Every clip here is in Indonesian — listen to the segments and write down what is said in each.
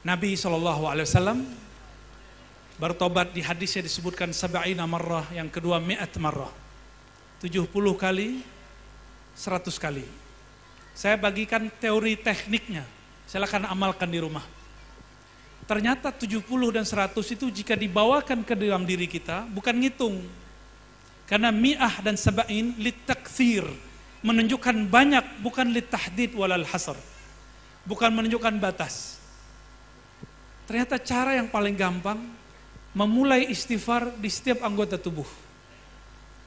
Nabi SAW bertobat, di hadisnya disebutkan sab'ina marrah, yang kedua mi'at marrah, 70 kali, 100 kali. Saya bagikan teori tekniknya, silakan amalkan di rumah. Ternyata 70 dan 100 itu jika dibawakan ke dalam diri kita, bukan ngitung. Karena mi'ah dan sab'in litakthir, menunjukkan banyak, bukan litahdid walal hasar. Bukan menunjukkan batas. Ternyata cara yang paling gampang, memulai istighfar di setiap anggota tubuh.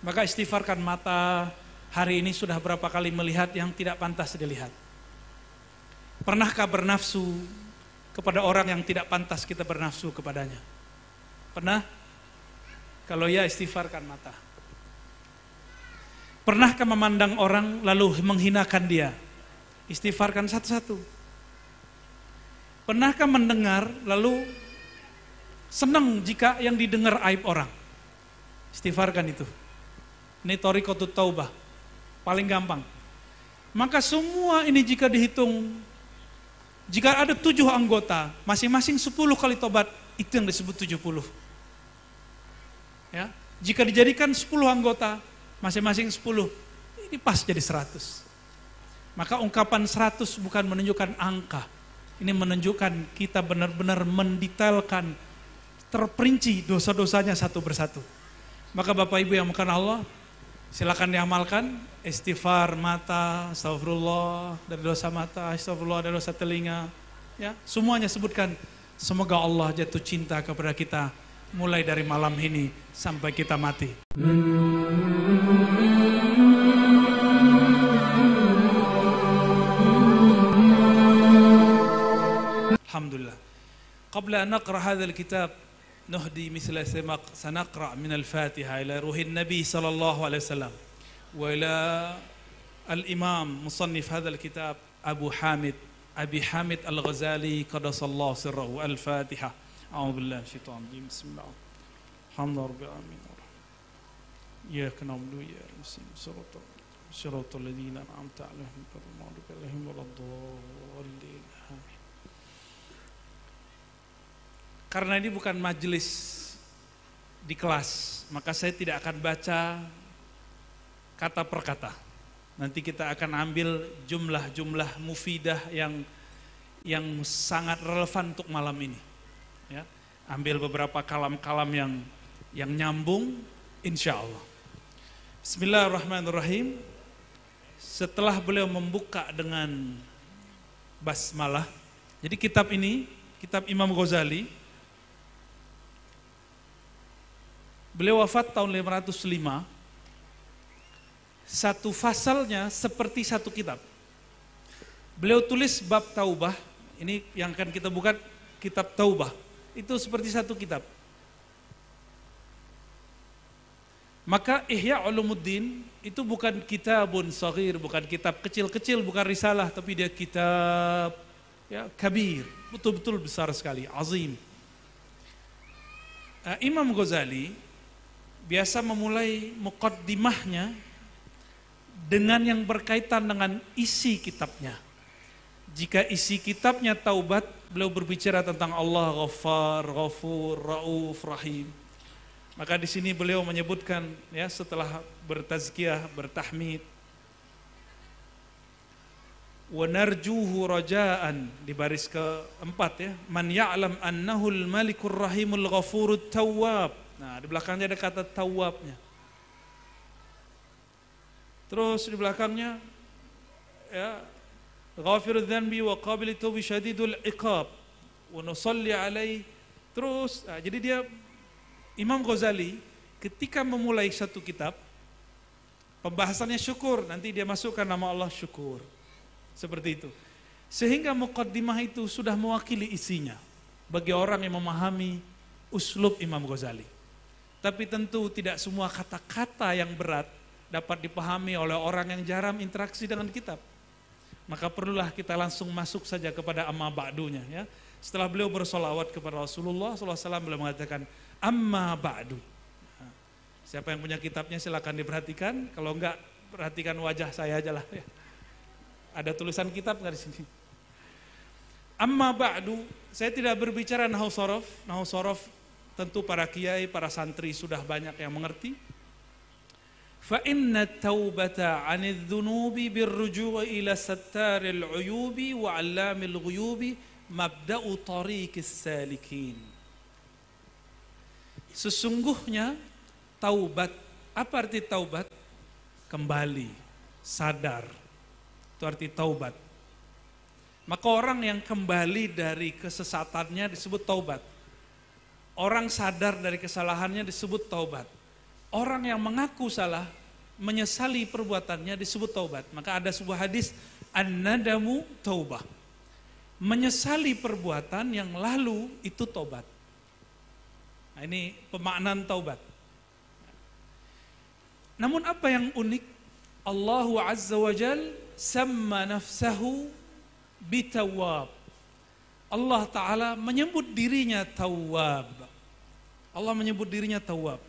Maka istighfarkan mata, hari ini sudah berapa kali melihat yang tidak pantas dilihat. Pernahkah bernafsu kepada orang yang tidak pantas kita bernafsu kepadanya? Pernah? Kalau ya, istighfarkan mata. Pernahkah memandang orang lalu menghinakan dia? Istighfarkan satu-satu. Pernahkah mendengar lalu senang jika yang didengar aib orang? Istighfarkan itu. Ini thariqatut taubah, paling gampang. Maka semua ini jika dihitung, jika ada 7 anggota, masing-masing 10 kali tobat, itu yang disebut 70. Ya, jika dijadikan 10 anggota, masing-masing 10, ini pas jadi 100. Maka ungkapan 100 bukan menunjukkan angka, ini menunjukkan kita benar-benar mendetailkan, terperinci dosa-dosanya satu persatu. Maka Bapak Ibu yang bukan Allah, silakan diamalkan. Istighfar mata, astagfirullah dari dosa mata, astagfirullah dari dosa telinga, ya, semuanya sebutkan. Semoga Allah jatuh cinta kepada kita mulai dari malam ini sampai kita mati. Alhamdulillah. Qabla an naqra hadzal kitab نهدي مثل سماق سنقرأ من الفاتحة إلى روح النبي صلى الله عليه وسلم وإلى الإمام مصنف هذا الكتاب أبي حامد الغزالي قدس الله سره. الفاتحة. أعوذ بالله من الشيطان الرجيم. بسم الله الحمد لله رب العالمين إياك نعبد وإياك نستعين صراط الذين أنعمت عليهم غير المغضوب عليهم ولا الضالين. Karena ini bukan majelis di kelas, maka saya tidak akan baca kata per kata. Nanti kita akan ambil jumlah-jumlah mufidah yang sangat relevan untuk malam ini. Ya, ambil beberapa kalam-kalam yang nyambung, insya Allah. Bismillahirrahmanirrahim. Setelah beliau membuka dengan basmalah, jadi kitab ini, kitab Imam Ghazali, beliau wafat tahun 505, satu fasalnya seperti satu kitab. Beliau tulis bab taubah, ini yang akan kita buka, kitab taubah, itu seperti satu kitab. Maka Ihya Ulumuddin itu bukan kitabun saghir, bukan kitab kecil-kecil, bukan risalah, tapi dia kitab ya kabir, betul-betul besar sekali, azim. Imam Ghazali biasa memulai muqaddimahnya dengan yang berkaitan dengan isi kitabnya. Jika isi kitabnya taubat, beliau berbicara tentang Allah Ghaffar, Ghafur, Rauf, Rahim. Maka di sini beliau menyebutkan ya, setelah bertazkiyah, bertahmid, wa narjuhu rajaan, di baris keempat ya, man ya'lam annahul malikur rahimul ghafurut tawwab. Nah, di belakangnya ada kata tawwabnya. Terus di belakangnya ya, ghafirudz dzanbi wa qabilut taubi syadidul iqab wa nusalli alaihi. Terus jadi dia Imam Ghazali ketika memulai satu kitab, pembahasannya syukur, nanti dia masukkan nama Allah syukur. Seperti itu. Sehingga muqaddimah itu sudah mewakili isinya bagi orang yang memahami uslub Imam Ghazali. Tapi tentu tidak semua kata-kata yang berat dapat dipahami oleh orang yang jarang interaksi dengan kitab. Maka perlulah kita langsung masuk saja kepada amma ba'dunya ya. Setelah beliau bersolawat kepada Rasulullah SAW, beliau mengatakan amma ba'du. Nah, siapa yang punya kitabnya silakan diperhatikan, kalau enggak perhatikan wajah saya aja lah ya. Ada tulisan kitab nggak di sini? Amma ba'du, saya tidak berbicara nahwu sorof. Nahwu sorof tentu para kiai, para santri sudah banyak yang mengerti. Fa inna taubata 'anidz dzunubi birruju'i ila sattaril 'uyubi wa 'allamil ghuyubi mabda'u tariqis salikin. Sesungguhnya taubat, apa arti taubat? Kembali, sadar. Itu arti taubat. Maka orang yang kembali dari kesesatannya disebut taubat. Orang sadar dari kesalahannya disebut taubat. Orang yang mengaku salah, menyesali perbuatannya disebut taubat. Maka ada sebuah hadis, an-nadamu taubah. Menyesali perbuatan yang lalu itu taubat. Nah, ini pemaknaan taubat. Namun apa yang unik? Allah Azza wa Jal sama nafsahu bitawab. Allah Ta'ala menyebut dirinya tawab. Allah menyebut dirinya tawab.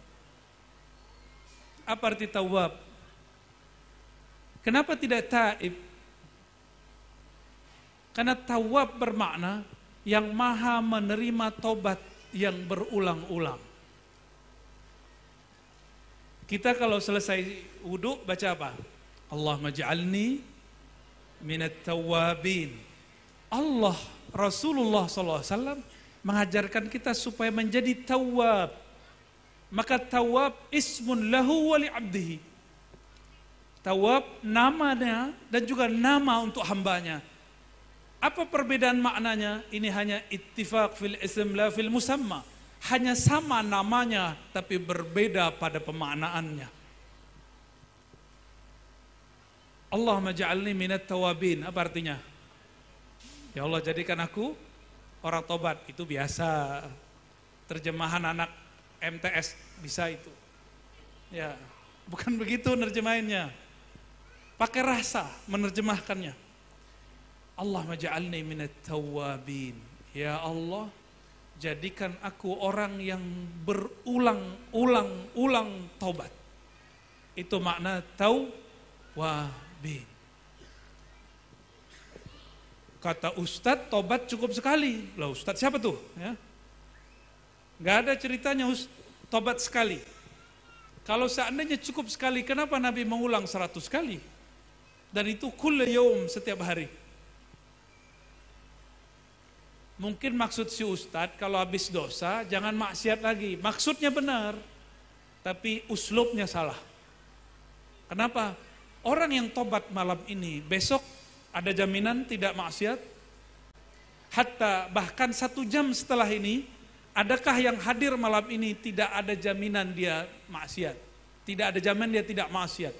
Apa arti tawab? Kenapa tidak taib? Karena tawab bermakna yang maha menerima taubat yang berulang-ulang. Kita kalau selesai wudu baca apa? Allahumma ja'alni minat tawabin. Allah, Rasulullah SAW mengajarkan kita supaya menjadi tawab. Maka tawab ismun lahu wa li'abdihi. Tawab namanya dan juga nama untuk hambanya. Apa perbedaan maknanya? Ini hanya ittifaq fil ism la fil musamma. Hanya sama namanya tapi berbeda pada pemaknaannya. Allahumma ja'alni minat tawabin. Apa artinya? Ya Allah, jadikan aku orang tobat. Itu biasa. Terjemahan anak MTS bisa itu. Ya, bukan begitu nerjemahinnya. Pakai rasa menerjemahkannya. Allahumma ja'alni minat tawabin. Ya Allah, jadikan aku orang yang berulang-ulang taubat. Itu makna tawabin. Kata Ustadz, taubat cukup sekali. Lah Ustadz siapa tuh? Ya. Gak ada ceritanya taubat sekali. Kalau seandainya cukup sekali, kenapa Nabi mengulang 100 kali? Dan itu kulla yaum, setiap hari. Mungkin maksud si Ustadz kalau habis dosa jangan maksiat lagi. Maksudnya benar, tapi uslubnya salah. Kenapa? Orang yang tobat malam ini besok ada jaminan tidak maksiat? Hatta bahkan 1 jam setelah ini, adakah yang hadir malam ini tidak ada jaminan dia maksiat? Tidak ada jaminan dia tidak maksiat.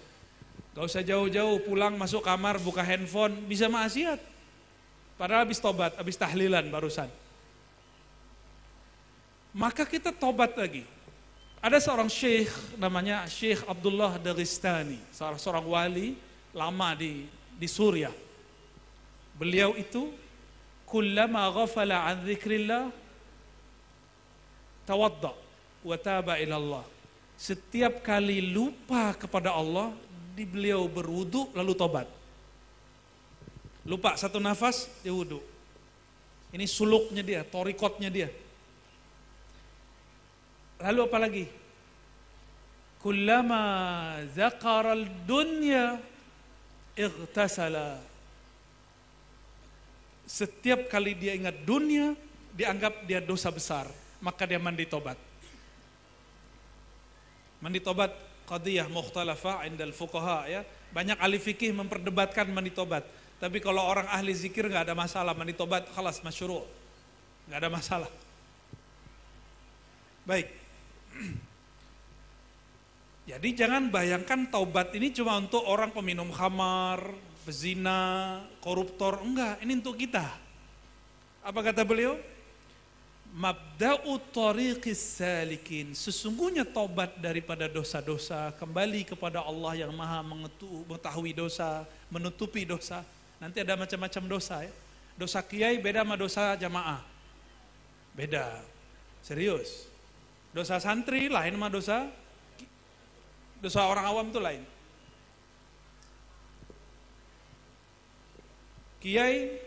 Gak usah jauh-jauh pulang masuk kamar buka handphone bisa maksiat. Padahal habis tobat, habis tahlilan barusan. Maka kita tobat lagi. Ada seorang syekh namanya Syekh Abdullah Dagestani, seorang wali lama di Suriah. Beliau itu kullama ghafala an dzikrillah tawadda wa taba ila Allah. Setiap kali lupa kepada Allah, beliau berwudu lalu tobat. Lupa 1 nafas, dia wudu. Ini suluknya dia, torikotnya dia. Lalu apa lagi? Kullama zakaral dunya ightasala. Setiap kali dia ingat dunia, dianggap dia dosa besar, maka dia mandi tobat. Mandi tobat qadiyah mukhtalafa indal fuqaha, ya. Banyak ahli fikih memperdebatkan mandi tobat. Tapi kalau orang ahli zikir nggak ada masalah, mandi tobat khalas masyru', nggak ada masalah. Baik. Jadi jangan bayangkan taubat ini cuma untuk orang peminum khamar, pezina, koruptor, enggak, ini untuk kita. Apa kata beliau? Mabda'u tariqis salikin. Sesungguhnya taubat daripada dosa-dosa, kembali kepada Allah yang maha mengetahui dosa, menutupi dosa. Nanti ada macam-macam dosa, ya. Dosa kiai beda sama dosa jamaah. Beda. Serius. Dosa santri lain sama dosa orang awam itu lain. Kiai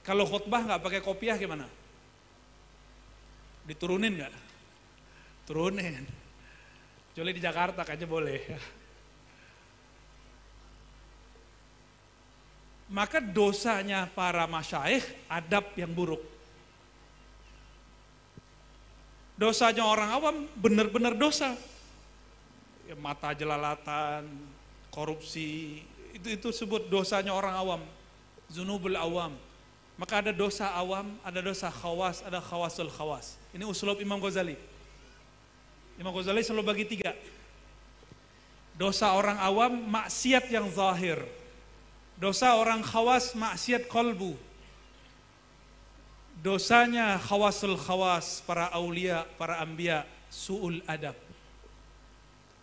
Kalau khutbah nggak pakai kopiah gimana? Diturunin nggak? Turunin. Kecuali di Jakarta kayaknya boleh. Maka dosanya para masyayikh adab yang buruk. Dosanya orang awam benar-benar dosa. Ya, mata jelalatan, korupsi, itu sebut dosanya orang awam. Zunubul awam. Maka ada dosa awam, ada dosa khawas, ada khawasul khawas. Ini uslub Imam Ghazali. Imam Ghazali selalu bagi 3. Dosa orang awam, maksiat yang zahir. Dosa orang khawas, maksiat kolbu. Dosanya khawasul khawas, para aulia, para anbiya, su'ul adab.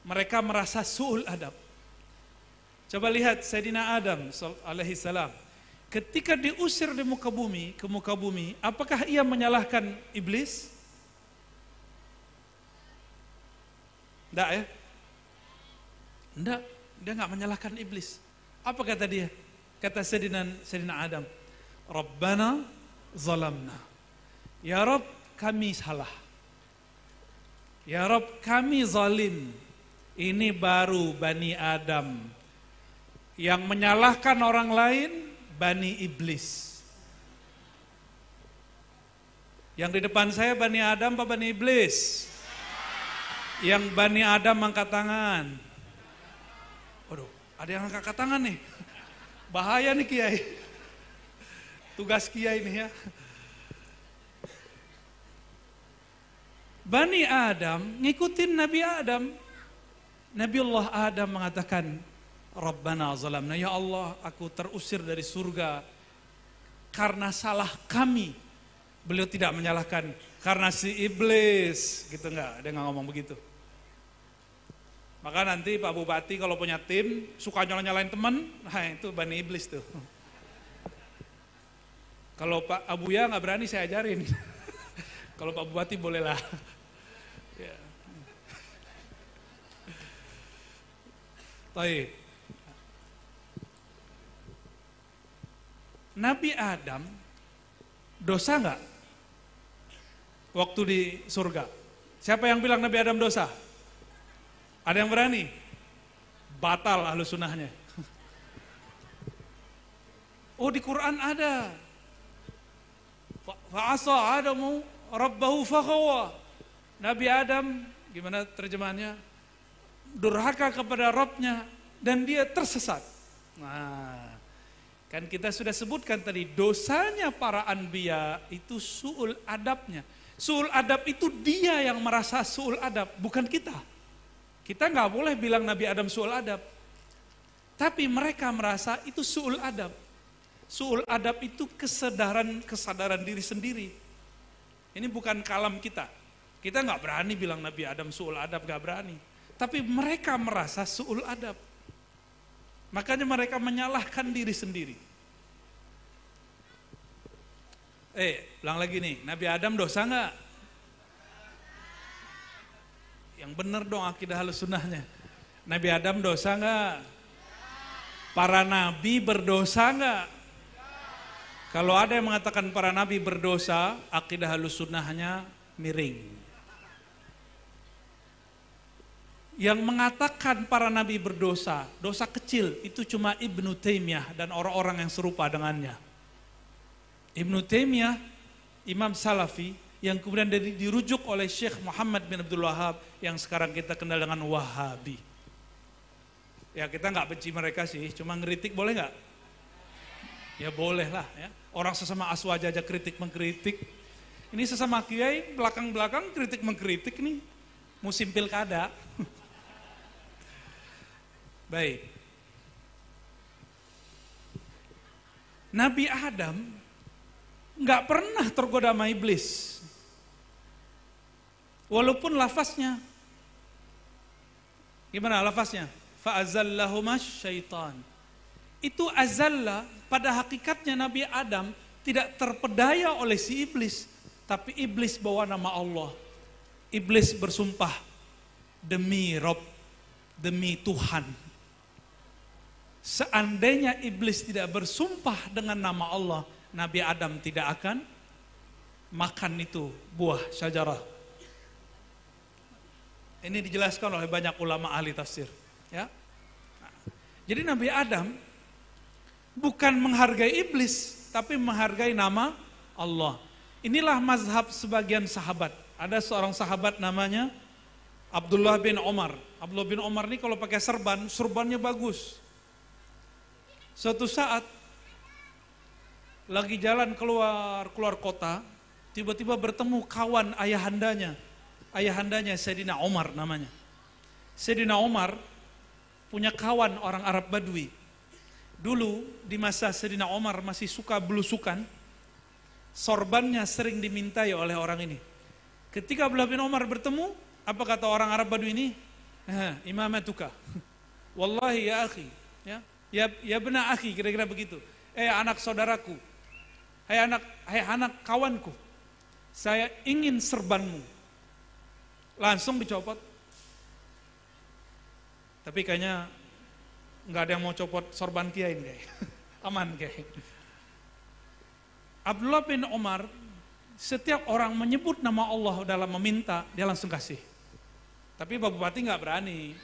Mereka merasa su'ul adab. Coba lihat Sayyidina Adam alaihi salam. Ketika diusir di muka bumi, ke muka bumi, apakah ia menyalahkan iblis? Enggak ya? Enggak, dia enggak menyalahkan iblis. Apa kata dia? Kata Sayyidina Adam, Rabbana zalamna. Ya Rabb, kami salah. Ya Rabb, kami zalim. Ini baru Bani Adam. Yang menyalahkan orang lain, Bani Iblis. Yang di depan saya Bani Adam apa Bani Iblis? Yang Bani Adam angkat tangan. Waduh, ada yang angkat tangan nih. Bahaya nih Kiai. Tugas Kiai nih ya. Bani Adam ngikutin Nabi Adam. Nabiullah Adam mengatakan, Rabbana zalamna, ya Allah, aku terusir dari surga karena salah kami. Beliau tidak menyalahkan karena si iblis, gitu enggak, dia enggak ngomong begitu. Maka nanti Pak Bupati kalau punya tim suka nyalain teman, nah itu Bani Iblis tuh. Kalau Pak Abuya nggak berani saya ajarin. Kalau Pak Bupati bolehlah. Ya. Baik. Nabi Adam dosa nggak? Waktu di surga. Siapa yang bilang Nabi Adam dosa? Ada yang berani? Batal ahlu sunnahnya. Oh di Quran ada. Fa'asa Adamu Rabbahu fakhawa. Nabi Adam, gimana terjemahannya? Durhaka kepada Rabbnya dan dia tersesat. Nah, kan kita sudah sebutkan tadi, dosanya para anbiya itu su'ul adabnya. Su'ul adab itu dia yang merasa su'ul adab, bukan kita. Kita nggak boleh bilang Nabi Adam su'ul adab. Tapi mereka merasa itu su'ul adab. Su'ul adab itu kesadaran diri sendiri. Ini bukan kalam kita. Kita nggak berani bilang Nabi Adam su'ul adab, nggak berani. Tapi mereka merasa su'ul adab. Makanya mereka menyalahkan diri sendiri. Ulang lagi nih, Nabi Adam dosa nggak? Yang benar dong akidah halus sunnahnya. Nabi Adam dosa nggak? Para nabi berdosa nggak? Kalau ada yang mengatakan para nabi berdosa, akidah halus sunnahnya miring. Yang mengatakan para nabi berdosa, dosa kecil, itu cuma Ibnu Taimiyah dan orang-orang yang serupa dengannya. Ibnu Taimiyah, Imam Salafi, yang kemudian dirujuk oleh Syekh Muhammad bin Abdul Wahab, yang sekarang kita kenal dengan Wahabi. Ya kita nggak benci mereka sih, cuma ngeritik boleh nggak? Ya boleh lah ya. Orang sesama aswaja aja kritik mengkritik. Ini sesama kiai belakang-belakang kritik mengkritik nih. Musim pilkada. Baik. Nabi Adam nggak pernah tergoda sama iblis. Walaupun lafaznya. Gimana lafaznya? Fa'azallahumas syaitan. Itu azalla pada hakikatnya Nabi Adam tidak terpedaya oleh si iblis. Tapi iblis bawa nama Allah. Iblis bersumpah demi Rob, demi Tuhan. Seandainya iblis tidak bersumpah dengan nama Allah, Nabi Adam tidak akan makan itu buah syajarah. Ini dijelaskan oleh banyak ulama ahli tafsir. Ya. Jadi Nabi Adam bukan menghargai iblis, tapi menghargai nama Allah. Inilah mazhab sebagian sahabat. Ada seorang sahabat namanya Abdullah bin Omar. Abdullah bin Omar ini kalau pakai surbannya bagus. Suatu saat lagi jalan keluar kota, tiba-tiba bertemu kawan ayahandanya. Ayahandanya Sayyidina Omar namanya. Sayyidina Omar punya kawan orang Arab Badui. Dulu di masa Sayyidina Omar masih suka belusukan, sorbannya sering dimintai oleh orang ini. Ketika Abdullah bin Omar bertemu, apa kata orang Arab Badui ini? Imamatuka. Wallahi ya akhi. Ya benar akhi, kira-kira begitu. Anak saudaraku. Hai anak kawanku. Saya ingin serbanmu. Langsung dicopot. Tapi kayaknya nggak ada yang mau copot sorban kiai ini kayak. Aman kayak. Abdullah bin Omar, setiap orang menyebut nama Allah dalam meminta, dia langsung kasih. Tapi Pak Bupati nggak berani.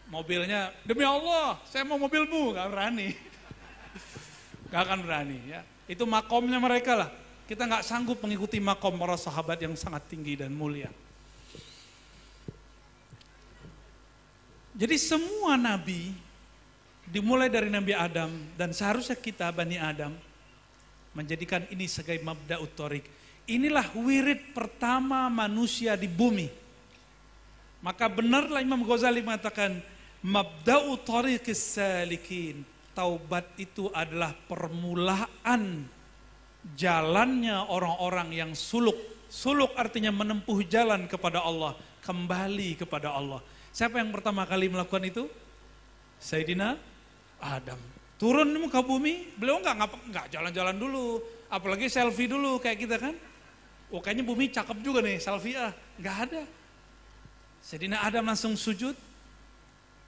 Mobilnya, demi Allah, saya mau mobilmu, nggak berani. Nggak akan berani. Ya. Itu makomnya mereka lah. Kita nggak sanggup mengikuti makom para sahabat yang sangat tinggi dan mulia. Jadi semua nabi, dimulai dari Nabi Adam, dan seharusnya kita Bani Adam, menjadikan ini sebagai mabda'ut thoriq. Inilah wirid pertama manusia di bumi. Maka benarlah Imam Ghazali mengatakan, mabda'ut thoriqis salikin. Taubat itu adalah permulaan jalannya orang-orang yang suluk. Suluk artinya menempuh jalan kepada Allah, kembali kepada Allah. Siapa yang pertama kali melakukan itu? Sayyidina Adam. Turun di muka bumi, beliau enggak jalan-jalan dulu, apalagi selfie dulu kayak kita kan. Oh kayaknya bumi cakep juga nih, selfie enggak ada. Sayyidina Adam langsung sujud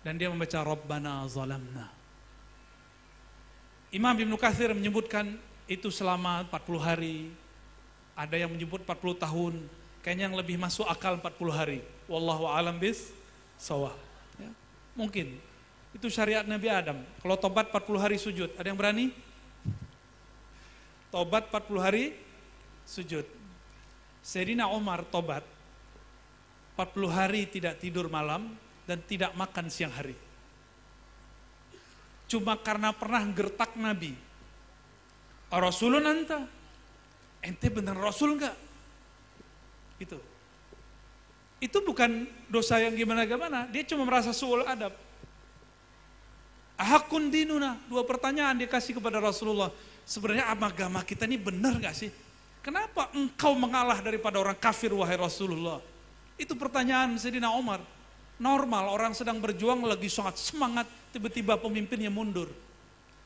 dan dia membaca Rabbana zalamna. Imam Ibnu Katsir menyebutkan itu selama 40 hari. Ada yang menyebut 40 tahun. Kayaknya yang lebih masuk akal 40 hari. Wallahu a'lam bis-shawab. Ya, mungkin. Itu syariat Nabi Adam. Kalau tobat 40 hari sujud, ada yang berani? Tobat 40 hari sujud. Sayyidina Umar tobat 40 hari tidak tidur malam dan tidak makan siang hari. Cuma karena pernah gertak Nabi. Rasulun anta? Ente benar Rasul enggak? Itu bukan dosa yang gimana-gimana. Dia cuma merasa suul adab. Ahakun dinuna, 2 pertanyaan dia kasih kepada Rasulullah. Sebenarnya agama kita ini benar gak sih? Kenapa engkau mengalah daripada orang kafir wahai Rasulullah? Itu pertanyaan Sayyidina Umar. Normal, orang sedang berjuang lagi sangat semangat, tiba-tiba pemimpinnya mundur.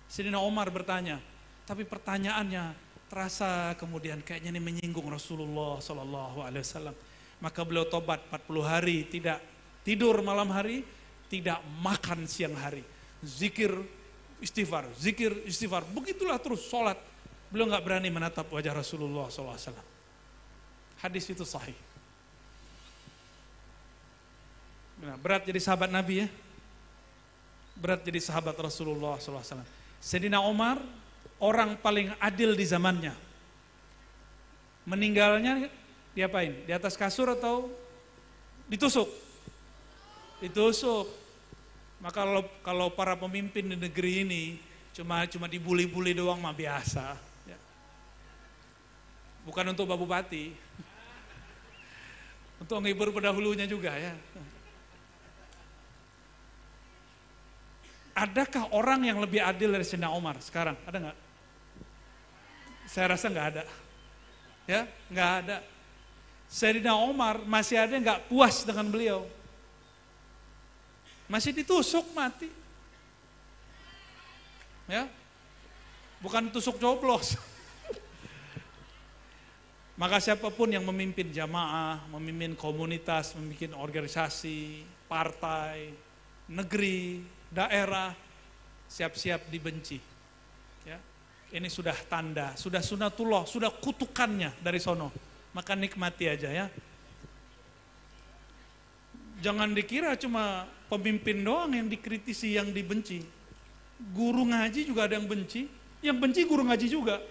Sayyidina Umar bertanya, tapi pertanyaannya terasa kemudian kayaknya ini menyinggung Rasulullah SAW. Maka beliau tobat 40 hari, tidak tidur malam hari, tidak makan siang hari. Zikir istighfar, begitulah terus sholat. Beliau nggak berani menatap wajah Rasulullah SAW. Hadis itu sahih. Nah, berat jadi sahabat Nabi ya. Berat jadi sahabat Rasulullah SAW. Sayyidina Umar, orang paling adil di zamannya. Meninggalnya diapain? Di atas kasur atau ditusuk? Ditusuk. Maka kalau para pemimpin di negeri ini cuma dibully-bully doang mah biasa. Ya. Bukan untuk Pak Bupati, untuk menghibur pendahulunya juga ya. Adakah orang yang lebih adil dari Sayyidina Umar sekarang? Ada nggak? Saya rasa nggak ada. Ya, nggak ada. Sayyidina Umar masih ada yang nggak puas dengan beliau. Masih ditusuk mati. Ya. Bukan tusuk coblos. Maka siapapun yang memimpin jamaah, memimpin komunitas, memimpin organisasi, partai, negeri, daerah, siap-siap dibenci. Ya. Ini sudah tanda, sudah sunatullah, sudah kutukannya dari sono. Maka nikmati aja ya. Jangan dikira cuma pemimpin doang yang dikritisi, yang dibenci. Guru ngaji juga ada yang benci. Yang benci guru ngaji juga.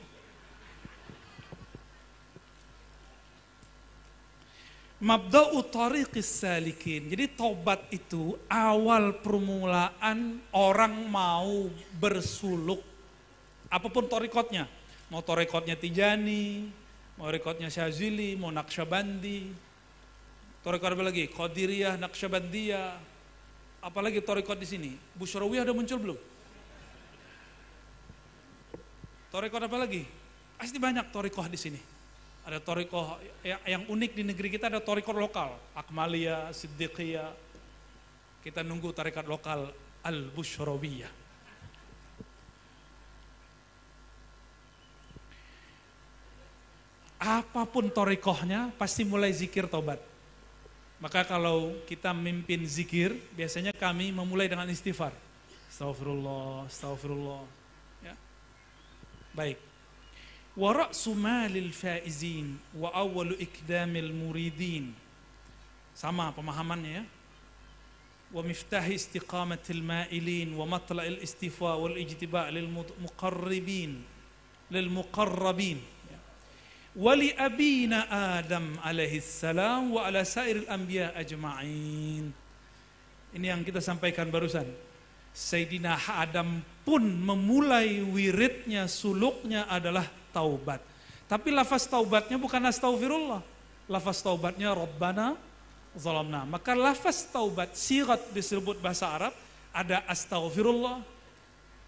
Mabda'u tariqis salikin. Jadi taubat itu awal permulaan orang mau bersuluk. Apapun torikotnya. Mau torikotnya Tijani, mau torikotnya Syazili, mau Naqsyabandi. Torikot apa lagi? Qadiriyah, Naqsyabandiyah. Apalagi torikot di sini. Busyrawiyah ada muncul belum? Torikot apa lagi? Pasti banyak torikoh di sini. Ada torikoh yang unik di negeri kita, ada torikoh lokal. Akmaliyah, Siddiqiyah. Kita nunggu tarikat lokal Al-Busyrawiyah. Apapun torikohnya pasti mulai zikir taubat. Maka kalau kita mimpin zikir, biasanya kami memulai dengan istighfar. Astaghfirullah, astaghfirullah. Ya. Baik. Wa ra'su malil faizin wa awwalu ikdamil muridin. Sama pemahamannya ya. Wa miftahi istiqamatil ma'ilin wa matla'il istifa wal ijtiba' lil muqarribin lil muqarrabin. Wali abina Adam alaihi salam wa ala sairil anbiya ajma'in. Ini yang kita sampaikan barusan. Sayyidina Adam pun memulai wiridnya, suluknya adalah taubat. Tapi lafaz taubatnya bukan astaghfirullah. Lafaz taubatnya Rabbana zalamna. Maka lafaz taubat sigat disebut bahasa Arab, ada astaghfirullah,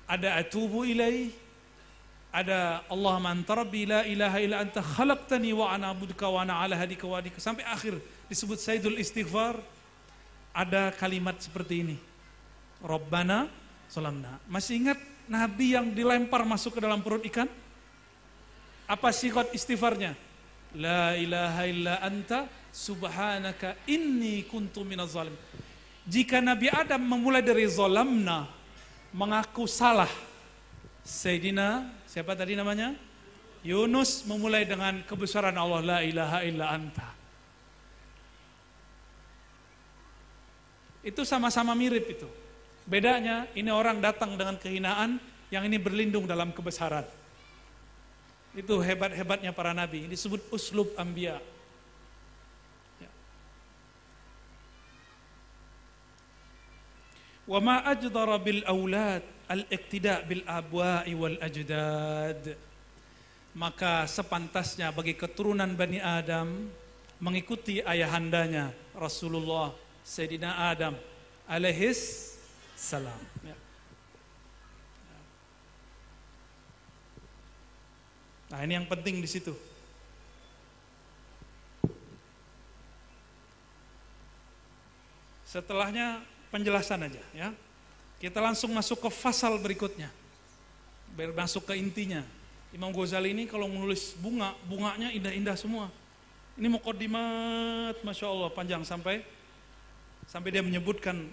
ada atubu ilaih, ada Allahumma anta rabbi la ilaha illa anta khalaqtani wa ana abuduka wa ana ala hadika wa adika, sampai akhir disebut sayyidul istighfar. Ada kalimat seperti ini, Rabbana zalamna. Masih ingat Nabi yang dilempar masuk ke dalam perut ikan? Apa sigat istighfarnya? La ilaha illa anta subhanaka inni kuntu minaz zalim. Jika Nabi Adam memulai dari zalamna, mengaku salah, Sayyidina siapa tadi namanya? Yunus memulai dengan kebesaran Allah, la ilaha illa anta. Itu sama-sama mirip itu. Bedanya ini orang datang dengan kehinaan, yang ini berlindung dalam kebesaran. Itu hebat-hebatnya para nabi. Ini disebut uslub anbiya. Ya. Wa ma ajdara bil aulad al-iqtida' bil abwa'i wal ajdad. Maka sepantasnya bagi keturunan Bani Adam mengikuti ayahandanya Rasulullah Sayyidina Adam alaihis salam. Ya. Nah, ini yang penting di situ. Setelahnya penjelasan aja ya. Kita langsung masuk ke fasal berikutnya. Masuk ke intinya. Imam Ghazali ini kalau menulis bunganya indah-indah semua. Ini muqaddimat, Masya Allah, panjang sampai dia menyebutkan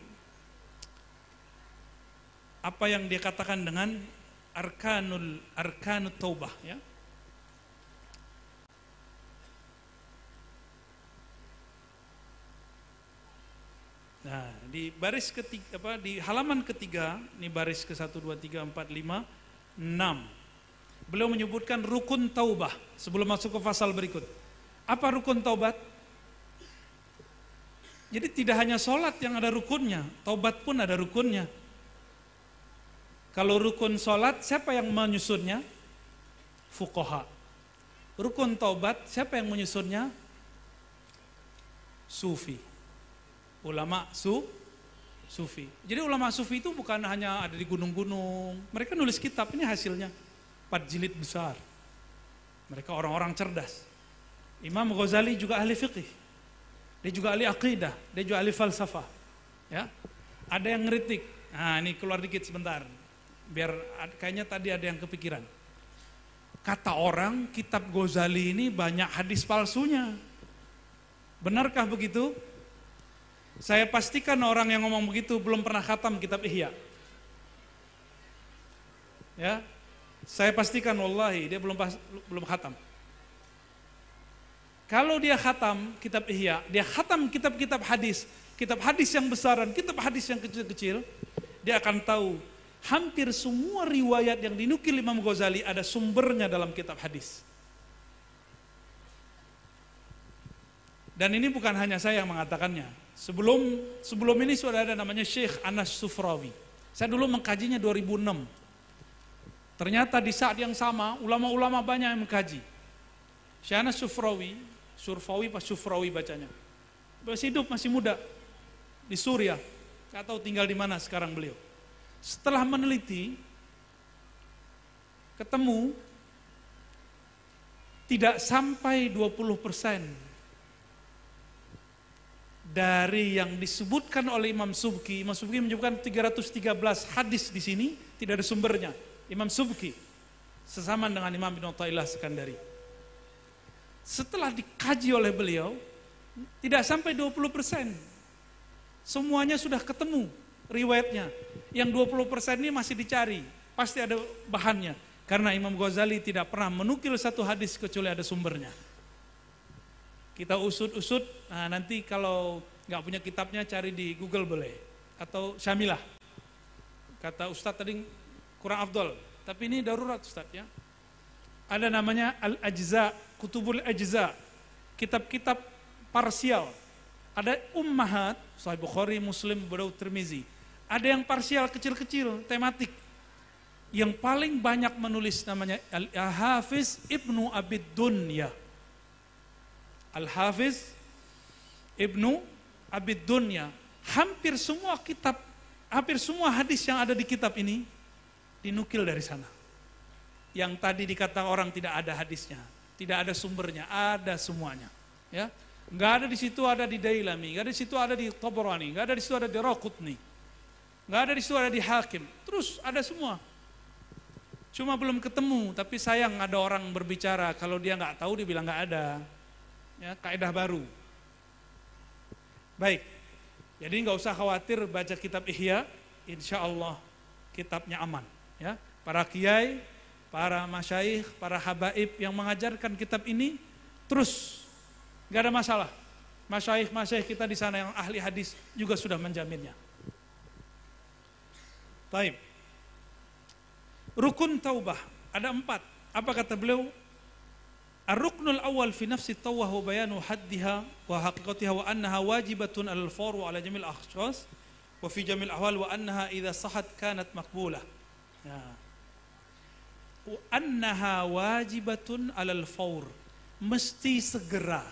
apa yang dia katakan dengan arkanut taubah ya. Nah, di baris ketiga di halaman ketiga, ini baris ke 1 2 3 4 5 6. Beliau menyebutkan rukun taubah sebelum masuk ke fasal berikut. Apa rukun taubat? Jadi tidak hanya sholat yang ada rukunnya, taubat pun ada rukunnya. Kalau rukun sholat, siapa yang menyusunnya? Fuqaha. Rukun taubat, siapa yang menyusunnya? Sufi. Ulama sufi. Jadi ulama sufi itu bukan hanya ada di gunung-gunung. Mereka nulis kitab, ini hasilnya 4 jilid besar. Mereka orang-orang cerdas. Imam Ghazali juga ahli fiqih. Dia juga ahli aqidah, dia juga ahli falsafah. Ya. Ada yang ngeritik. Nah, ini keluar dikit sebentar. Biar kayaknya tadi ada yang kepikiran. Kata orang, kitab Ghazali ini banyak hadis palsunya. Benarkah begitu? Saya pastikan orang yang ngomong begitu belum pernah khatam kitab Ihya. Ya. Saya pastikan wallahi dia belum khatam. Kalau dia khatam kitab Ihya, dia khatam kitab-kitab hadis yang besar dan kitab hadis yang kecil-kecil, dia akan tahu hampir semua riwayat yang dinukil Imam Ghazali ada sumbernya dalam kitab hadis. Dan ini bukan hanya saya yang mengatakannya. Sebelum ini sudah ada namanya Syekh Anas Sufrawi. Saya dulu mengkajinya 2006. Ternyata di saat yang sama ulama-ulama banyak yang mengkaji. Syekh Anas Sufrawi bacanya. Masih hidup, masih muda. Di Suriah. Gak tahu tinggal di mana sekarang beliau. Setelah meneliti, ketemu tidak sampai 20% dari yang disebutkan oleh Imam Subki. Imam Subki menyebutkan 313 hadis di sini tidak ada sumbernya. Imam Subki sesama dengan Imam Ibn Athaillah Sekandari. Setelah dikaji oleh beliau, tidak sampai 20%. Semuanya sudah ketemu riwayatnya. Yang 20% ini masih dicari, pasti ada bahannya. Karena Imam Ghazali tidak pernah menukil satu hadis kecuali ada sumbernya. Kita usut-usut, nah nanti kalau nggak punya kitabnya cari di Google boleh. Atau Syamilah. Kata Ustadz tadi kurang afdol, tapi ini darurat Ustadz ya. Ada namanya Al-Ajza, Kutubul Ajza, kitab-kitab parsial. Ada Ummahat, Sahih Bukhari, Muslim, Abu Daud, Tirmizi. Ada yang parsial kecil-kecil, tematik. Yang paling banyak menulis namanya Al-Hafiz Ibnu Abid Dunya. Al-Hafiz Ibnu Abid Dunya. Hampir semua hadis yang ada di kitab ini dinukil dari sana. Yang tadi dikata orang tidak ada hadisnya, tidak ada sumbernya, ada semuanya. Ya, nggak ada di situ, ada di Dailami, nggak ada di situ, ada di Tabarani, nggak ada di situ, ada di Raqutni, nggak ada di situ, ada di Hakim. Terus ada semua. Cuma belum ketemu, tapi sayang ada orang berbicara kalau dia nggak tahu dia bilang nggak ada. Ya, kaidah baru. Baik. Jadi nggak usah khawatir baca kitab Ihya, insya Allah kitabnya aman. Ya, para kiai, para masyaikh, para habaib yang mengajarkan kitab ini terus nggak ada masalah. Masyaikh kita di sana yang ahli hadis juga sudah menjaminnya. Taib. Rukun taubah ada 4. Apa kata beliau? Ar-ruknul awal fi nafsi tawbah wa bayanu haddiha wa haqiqatiha wa annaha wajibatun alal fawr wa ala jamil akhshas wa fi jamil ahwal wa annaha idza sahat kanat maqbulah. Ya. Wa annaha wajibatun alal fawr, mesti segera.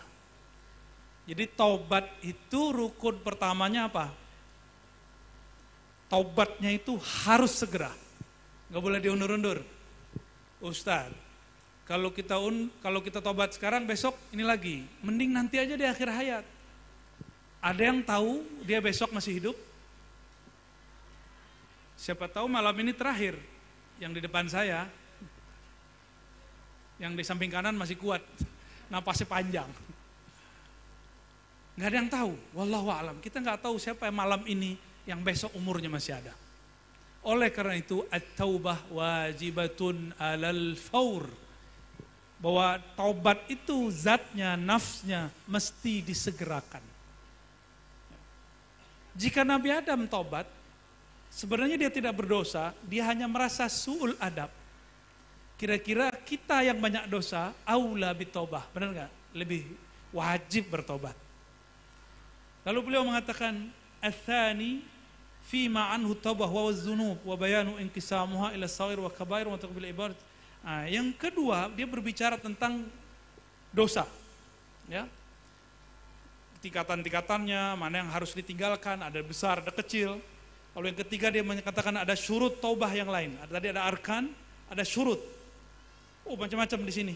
Jadi taubat itu rukun pertamanya apa? Taubatnya itu harus segera. Nggak boleh diundur-undur. Ustaz, kalau kita tobat sekarang, besok ini lagi, mending nanti aja di akhir hayat. Ada yang tahu dia besok masih hidup? Siapa tahu malam ini terakhir. Yang di depan saya, yang di samping kanan masih kuat, napasnya panjang. Nggak ada yang tahu, wallahu a'lam. Kita nggak tahu siapa yang malam ini yang besok umurnya masih ada. Oleh karena itu, at-taubah wajibatun alal fawr. Bahwa taubat itu zatnya, nafsnya mesti disegerakan. Jika Nabi Adam taubat, sebenarnya dia tidak berdosa, dia hanya merasa su'ul adab. Kira-kira kita yang banyak dosa, aula bitaubah, benar nggak? Lebih wajib bertobat. Lalu beliau mengatakan, ats-tsani fima anhu taubah wa dzunub wa bayanu inqisamuha ila saghir wa kabair wa taqbil ibarat. Nah, yang kedua, dia berbicara tentang dosa. Ya. Tingkatan-tingkatannya, mana yang harus ditinggalkan, ada besar, ada kecil. Lalu yang ketiga dia mengatakan ada syurut taubah yang lain. Tadi ada arkan, ada syurut. Oh, macam-macam di sini.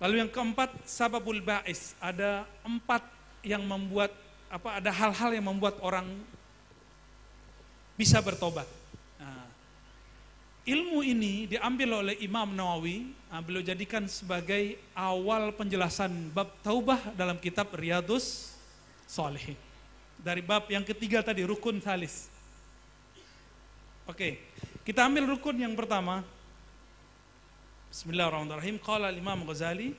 Lalu yang keempat, sababul ba'is. Ada 4 yang membuat ada hal-hal yang membuat orang bisa bertobat. Nah, ilmu ini diambil oleh Imam Nawawi, beliau jadikan sebagai awal penjelasan bab taubah dalam kitab Riyadhus Shalihin. Dari bab yang ketiga tadi, rukun tsalis. Oke, kita ambil rukun yang pertama, Bismillahirrahmanirrahim. Qala Imam Ghazali,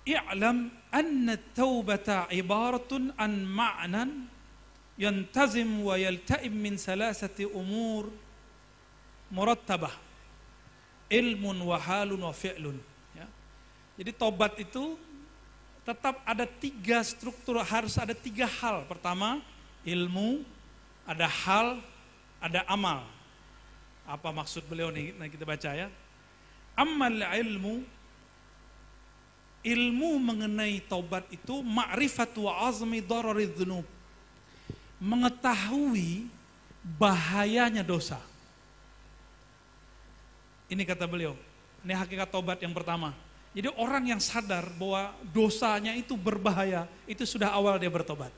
"I'lam anna at-taubata ibaratun an ma'nan yantazim wa yalta'im min salasati umur murattabah, ilmun wa halun wa fi'lun." Ya. Jadi tobat itu tetap ada 3 struktur, harus ada 3 hal. Pertama, ilmu, ada hal, ada amal. Apa maksud beliau nih? Nah, kita baca ya. Amal ilmu mengenai taubat itu ma'rifatu azmi dararidz dzunub. Mengetahui bahayanya dosa. Ini kata beliau. Ini hakikat taubat yang pertama. Jadi orang yang sadar bahwa dosanya itu berbahaya, itu sudah awal dia bertobat.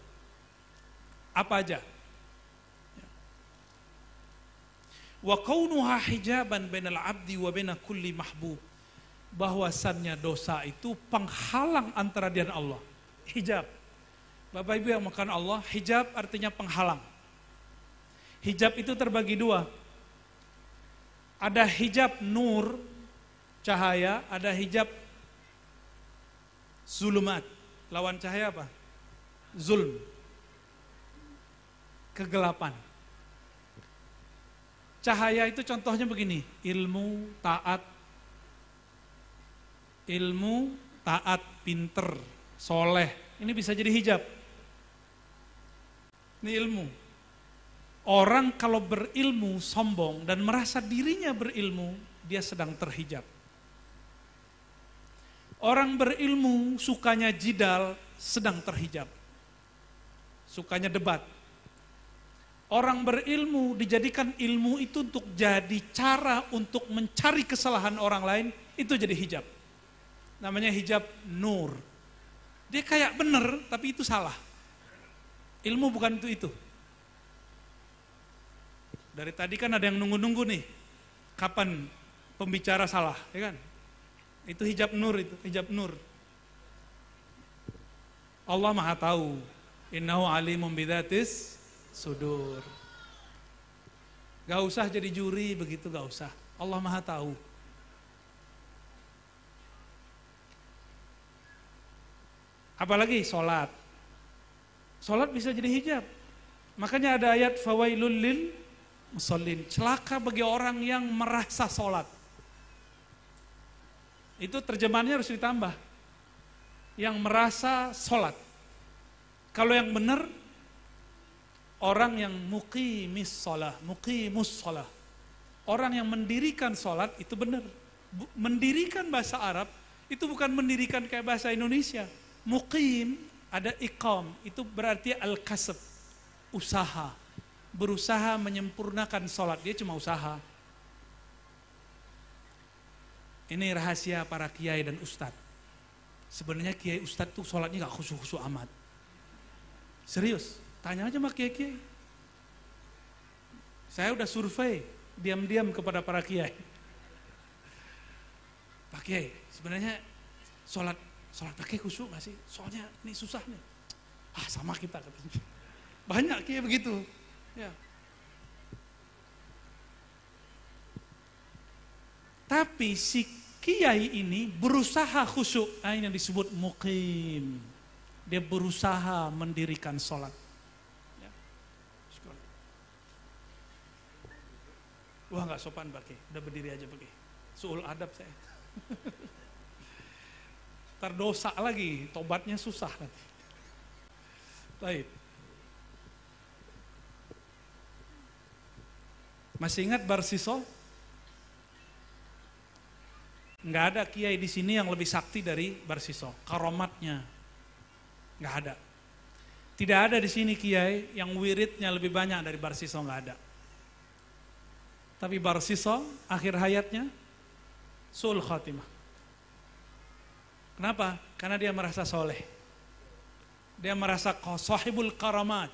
Apa aja? Wa kaunuha hijaban bainal abdi wa baina kulli mahbub. Bahwasannya dosa itu penghalang antara dia dan Allah. Hijab. Bapak Ibu yang makan Allah, hijab artinya penghalang. Hijab itu terbagi 2. Ada hijab nur, cahaya, ada hijab zulumat. Lawan cahaya apa? Zulm. Kegelapan. Cahaya itu contohnya begini, ilmu, taat, pinter, soleh. Ini bisa jadi hijab. Ini ilmu. Orang kalau berilmu sombong dan merasa dirinya berilmu, dia sedang terhijab. Orang berilmu sukanya jidal, sedang terhijab. Sukanya debat. Orang berilmu dijadikan ilmu itu untuk jadi cara untuk mencari kesalahan orang lain, itu jadi hijab. Namanya hijab nur. Dia kayak benar, tapi itu salah. Ilmu bukan itu. Dari tadi kan ada yang nunggu-nunggu nih, kapan pembicara salah, ya kan? Itu hijab nur, itu hijab nur. Allah Maha tahu. Innahu alimun bidzatis sudur. Gak usah jadi juri begitu, gak usah. Allah Maha tahu. Apalagi sholat. Sholat bisa jadi hijab. Makanya ada ayat fawailul lil musallin. Celaka bagi orang yang merasa sholat. Itu terjemahannya harus ditambah. Yang merasa sholat. Kalau yang benar, orang yang muqimus sholah. Orang yang mendirikan sholat itu benar. Mendirikan bahasa Arab itu bukan mendirikan kayak bahasa Indonesia. Muqim, ada iqam, itu berarti al-kasab, usaha. Berusaha menyempurnakan sholat, dia cuma usaha. Ini rahasia para kiai dan ustadz. Sebenarnya kiai ustadz tuh sholatnya gak khusyuk-khusyuk amat. Serius, tanya aja sama kiai-kiai. Saya udah survei, diam-diam kepada para kiai. Pak Kiai, sebenarnya sholat pakai khusyuk gak sih? Soalnya ini susah nih. Sama kita katanya. Banyak kiai begitu. Ya. Tapi si kiai ini berusaha khusyuk. Ini yang disebut muqim. Dia berusaha mendirikan sholat. Ya. Wah gak sopan Pak Kiai, udah berdiri aja Pak Kiai. Suul adab saya. Ntar dosa lagi, tobatnya susah nanti. Baik. Masih ingat Barsiso? Nggak ada kiai di sini yang lebih sakti dari Barsiso. Karomatnya nggak ada. Tidak ada di sini kiai yang wiridnya lebih banyak dari Barsiso, nggak ada. Tapi Barsiso akhir hayatnya su'ul khatimah. Kenapa? Karena dia merasa soleh. Dia merasa sahibul karamat.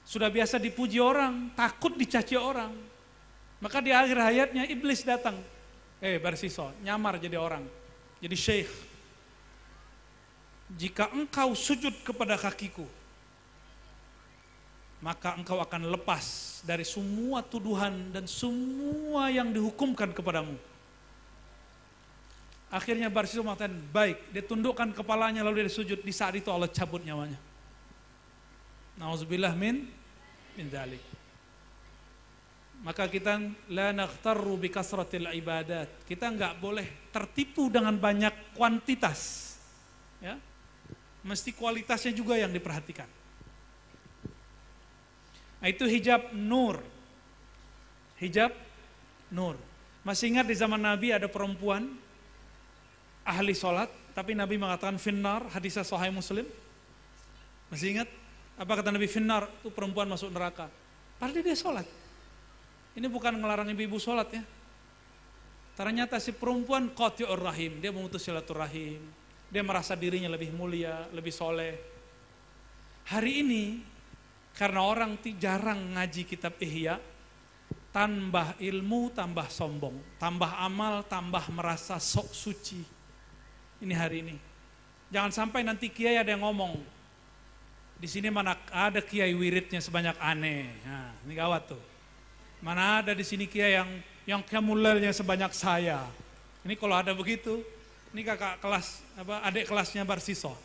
Sudah biasa dipuji orang, takut dicaci orang. Maka di akhir hayatnya iblis datang. Barsiso, nyamar jadi orang. Jadi syekh. Jika engkau sujud kepada kakiku, maka engkau akan lepas dari semua tuduhan dan semua yang dihukumkan kepadamu. Akhirnya Barsiso mengatakan, baik, dia tundukkan kepalanya lalu dia sujud. Di saat itu Allah cabut nyawanya. Nauzubillah min dzalik. Maka kita la naghtarru bi kasratil ibadat. Kita enggak boleh tertipu dengan banyak kuantitas. Ya. Mesti kualitasnya juga yang diperhatikan. Nah, itu hijab nur. Hijab nur. Masih ingat di zaman Nabi ada perempuan ahli sholat, tapi Nabi mengatakan finnar, hadisnya Sahih Muslim. Masih ingat? Apa kata Nabi? Finnar, itu perempuan masuk neraka. Padahal dia sholat. Ini bukan ngelarang ibu-ibu sholat ya. Ternyata si perempuan qati'ur rahim, dia memutus silaturahim. Dia merasa dirinya lebih mulia, lebih soleh. Hari ini, karena orang jarang ngaji kitab Ihya, tambah ilmu, tambah sombong. Tambah amal, tambah merasa sok suci. Ini hari ini. Jangan sampai nanti kiai ada yang ngomong, di sini mana ada kiai wiridnya sebanyak aneh. Nah, ini gawat tuh. Mana ada di sini kiai yang kiamulalnya sebanyak saya. Ini kalau ada begitu, ini kakak kelas adik kelasnya Barsiso.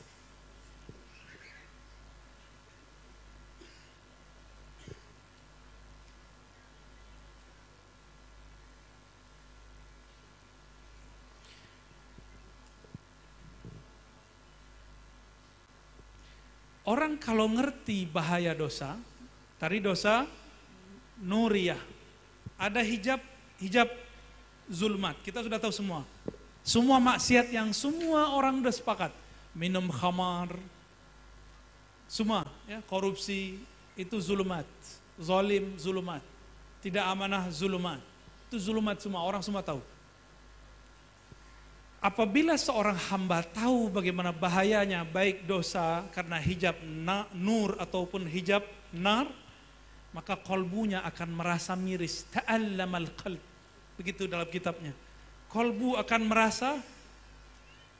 Orang kalau ngerti bahaya dosa, tadi dosa nuriyah, ada hijab zulmat, kita sudah tahu semua. Semua maksiat yang semua orang sudah sepakat, minum khamar, semua, ya, korupsi itu zulmat, zalim zulmat, tidak amanah zulmat, itu zulmat semua, orang semua tahu. Apabila seorang hamba tahu bagaimana bahayanya baik dosa karena hijab nur ataupun hijab nar, maka kolbunya akan merasa miris. Ta'allamal qalb, begitu dalam kitabnya. Kolbu akan merasa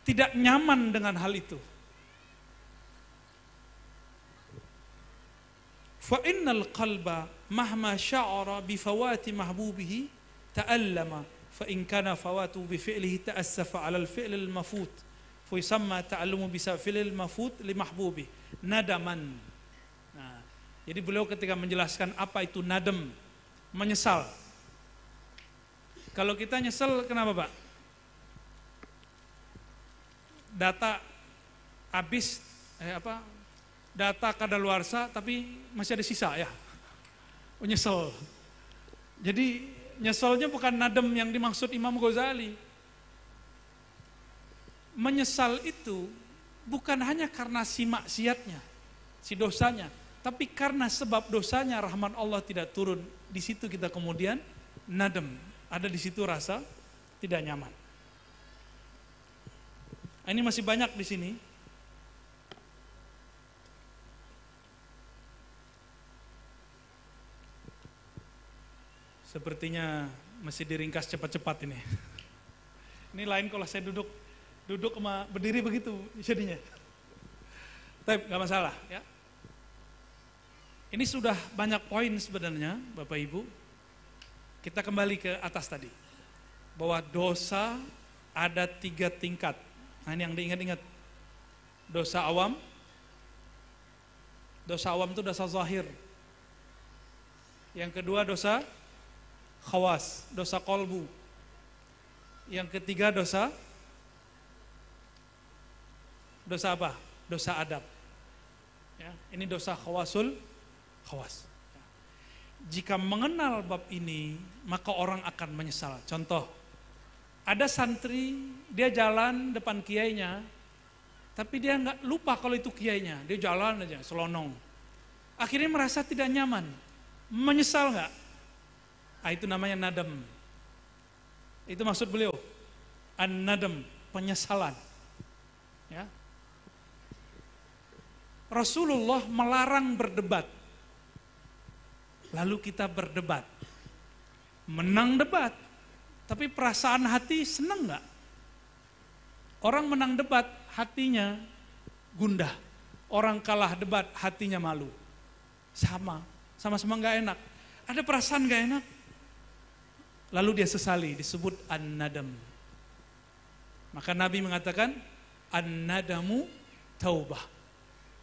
tidak nyaman dengan hal itu. Fa innal qalba mahma sya'ara bi fawati mahbubihi ta'allama. فإن كان فواته بفعله تأسف على الفعل المفوت فيسمى تعلم بفعل المفوت لمحبوبه ندما. Nah, jadi beliau ketika menjelaskan apa itu nadam, menyesal. Kalau kita nyesel kenapa Pak? Data habis data kadaluarsa tapi masih ada sisa ya. Nyesel. Jadi nyesalnya bukan nadem yang dimaksud Imam Ghazali. Menyesal itu bukan hanya karena si maksiatnya, si dosanya, tapi karena sebab dosanya rahmat Allah tidak turun. Di situ kita kemudian nadem, ada di situ rasa tidak nyaman. Ini masih banyak di sini. Sepertinya masih diringkas cepat-cepat ini. Ini lain kalau saya duduk sama berdiri begitu jadinya. Tapi nggak masalah ya. Ini sudah banyak poin sebenarnya Bapak Ibu. Kita kembali ke atas tadi. Bahwa dosa ada 3 tingkat. Nah ini yang diingat-ingat. Dosa awam. Dosa awam itu dosa zahir. Yang kedua dosa khawas, dosa kolbu. Yang ketiga dosa apa? Dosa adab. Ya, ini dosa khawas. Ya. Jika mengenal bab ini, maka orang akan menyesal. Contoh, ada santri dia jalan depan kiainya, tapi dia nggak lupa kalau itu kiainya. Dia jalan aja, selonong. Akhirnya merasa tidak nyaman, menyesal nggak? Itu namanya nadam. Itu maksud beliau. An-nadam, penyesalan. Ya. Rasulullah melarang berdebat. Lalu kita berdebat. Menang debat. Tapi perasaan hati senang nggak? Orang menang debat, hatinya gundah. Orang kalah debat, hatinya malu. sama-sama nggak enak. Ada perasaan nggak enak. Lalu dia sesali, disebut an-nadam. Maka Nabi mengatakan, an-nadamu taubah.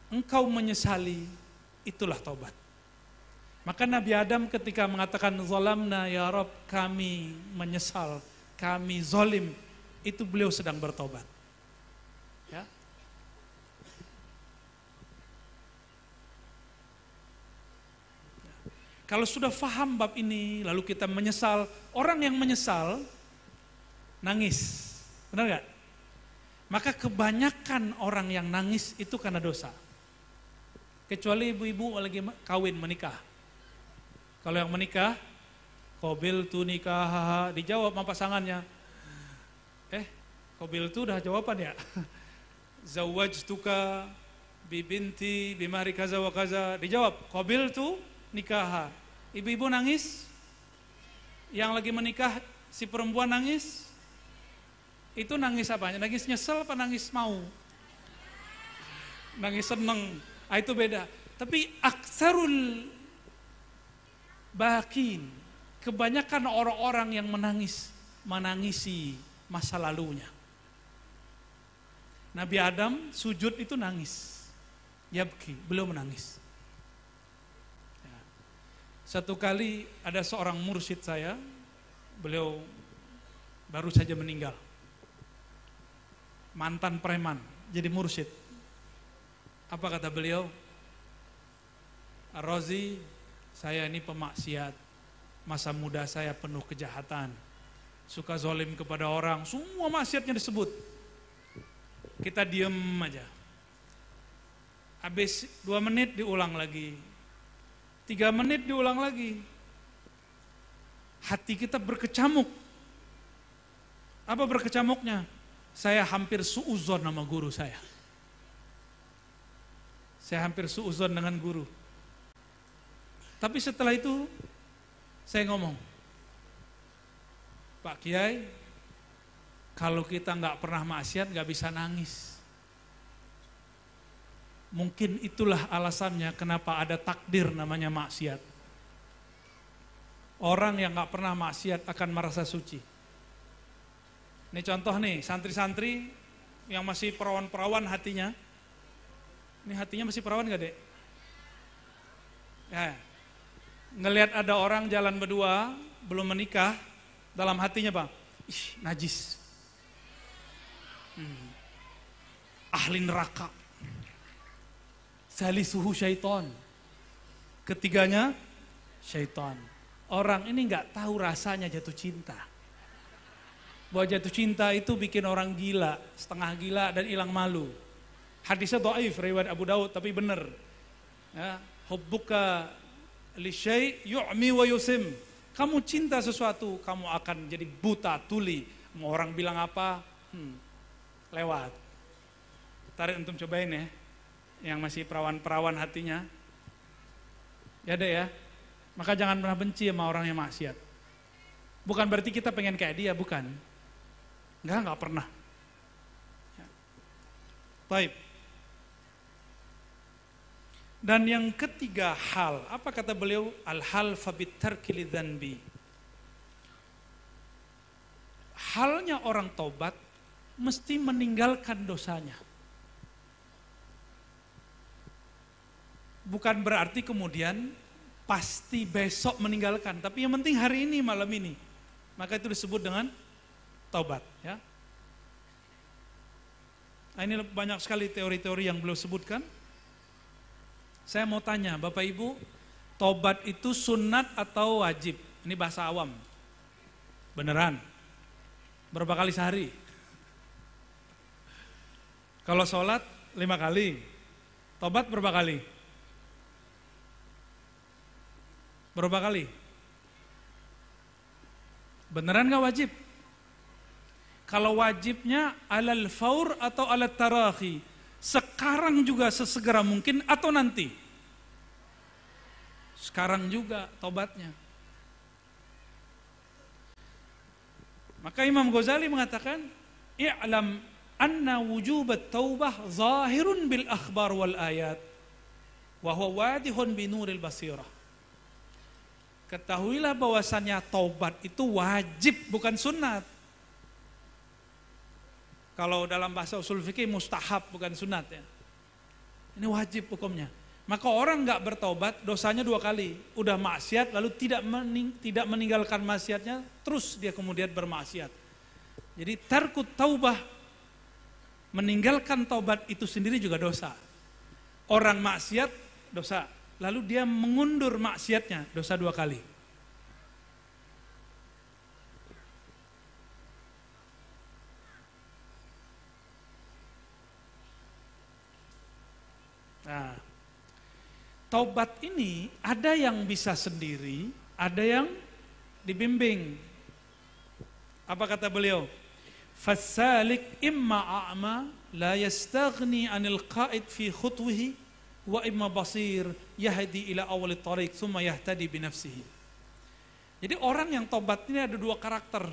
Engkau menyesali, itulah taubat. Maka Nabi Adam ketika mengatakan zalamna ya Rabb, kami menyesal, kami zalim, itu beliau sedang bertobat. Ya. Kalau sudah faham bab ini, lalu kita menyesal, orang yang menyesal nangis, benar gak? Maka kebanyakan orang yang nangis itu karena dosa. Kecuali ibu-ibu lagi kawin, menikah. Kalau yang menikah, qabil tu nikah, dijawab sama pasangannya. Qabil tu udah jawaban ya. Zawwajtuka bibinti bimahri kaza wa kaza, dijawab qabil tu nikah. Ibu-ibu nangis, yang lagi menikah si perempuan nangis, itu nangis apa? Nangis nyesel apa nangis mau? Nangis seneng, itu beda. Tapi aksarul bakin, kebanyakan orang-orang yang menangisi masa lalunya. Nabi Adam sujud itu nangis, yabki, beliau menangis. Satu kali ada seorang mursyid saya, beliau baru saja meninggal. Mantan preman, jadi mursyid. Apa kata beliau? Ar-Razi, saya ini pemaksiat, masa muda saya penuh kejahatan, suka zalim kepada orang, semua maksiatnya disebut. Kita diem aja. Habis 2 menit diulang lagi. 3 menit diulang lagi. Hati kita berkecamuk. Apa berkecamuknya? Saya hampir suuzon sama guru saya. Saya hampir suuzon dengan guru. Tapi setelah itu saya ngomong, Pak Kiai, kalau kita nggak pernah maksiat nggak bisa nangis. Mungkin itulah alasannya kenapa ada takdir namanya maksiat. Orang yang gak pernah maksiat akan merasa suci. Ini contoh nih, santri-santri yang masih perawan-perawan hatinya. Ini hatinya masih perawan gak, Dek? Ya. Ngelihat ada orang jalan berdua, belum menikah, dalam hatinya Pak, najis. Ahli neraka. Salisuhu syaiton. Ketiganya syaiton. Orang ini nggak tahu rasanya jatuh cinta. Bahwa jatuh cinta itu bikin orang gila, setengah gila dan hilang malu. Hadisnya dhaif riwayat Abu Daud tapi benar. Ya, hubbuka li syai' yu'mi wa yusim. Kamu cinta sesuatu, kamu akan jadi buta, tuli. Mau orang bilang apa? Lewat. Tarik antum cobain ya. Yang masih perawan-perawan hatinya, ya deh ya, maka jangan pernah benci sama orang yang maksiat. Bukan berarti kita pengen kayak dia, bukan. Enggak pernah. Baik. Dan yang ketiga hal, apa kata beliau? Al-hal fabit tarki lidzanbi. Halnya orang taubat mesti meninggalkan dosanya. Bukan berarti kemudian pasti besok meninggalkan, tapi yang penting hari ini, malam ini. Maka itu disebut dengan taubat. Ya. Nah, ini banyak sekali teori-teori yang beliau sebutkan. Saya mau tanya, Bapak Ibu, taubat itu sunat atau wajib? Ini bahasa awam. Beneran? Berapa kali sehari? Kalau sholat 5 kali, taubat berapa kali? Berapa kali? Beneran gak wajib? Kalau wajibnya alal faur atau alat tarahi? Sekarang juga sesegera mungkin atau nanti? Sekarang juga taubatnya. Maka Imam Ghazali mengatakan, i'lam anna wujubat taubah zahirun bil akhbar wal ayat. Wa huwa wadihun binuril basirah. Ketahuilah bahwasannya taubat itu wajib, bukan sunat. Kalau dalam bahasa usul fikih mustahab, bukan sunat ya. Ini wajib hukumnya. Maka orang nggak bertaubat dosanya 2 kali. Udah maksiat lalu tidak meninggalkan maksiatnya, terus dia kemudian bermaksiat. Jadi tarkut taubah, meninggalkan taubat itu sendiri juga dosa. Orang maksiat dosa. Lalu dia mengundur maksiatnya, dosa 2 kali. Nah, taubat ini ada yang bisa sendiri, ada yang dibimbing. Apa kata beliau? Fasalik imma a'ma la yastaghni 'anil qa'id fi khutwihi wa imma basir yahdi ila awwalit tariq thumma yahtadi bi nafsihi. Jadi orang yang tobat ini ada 2 karakter.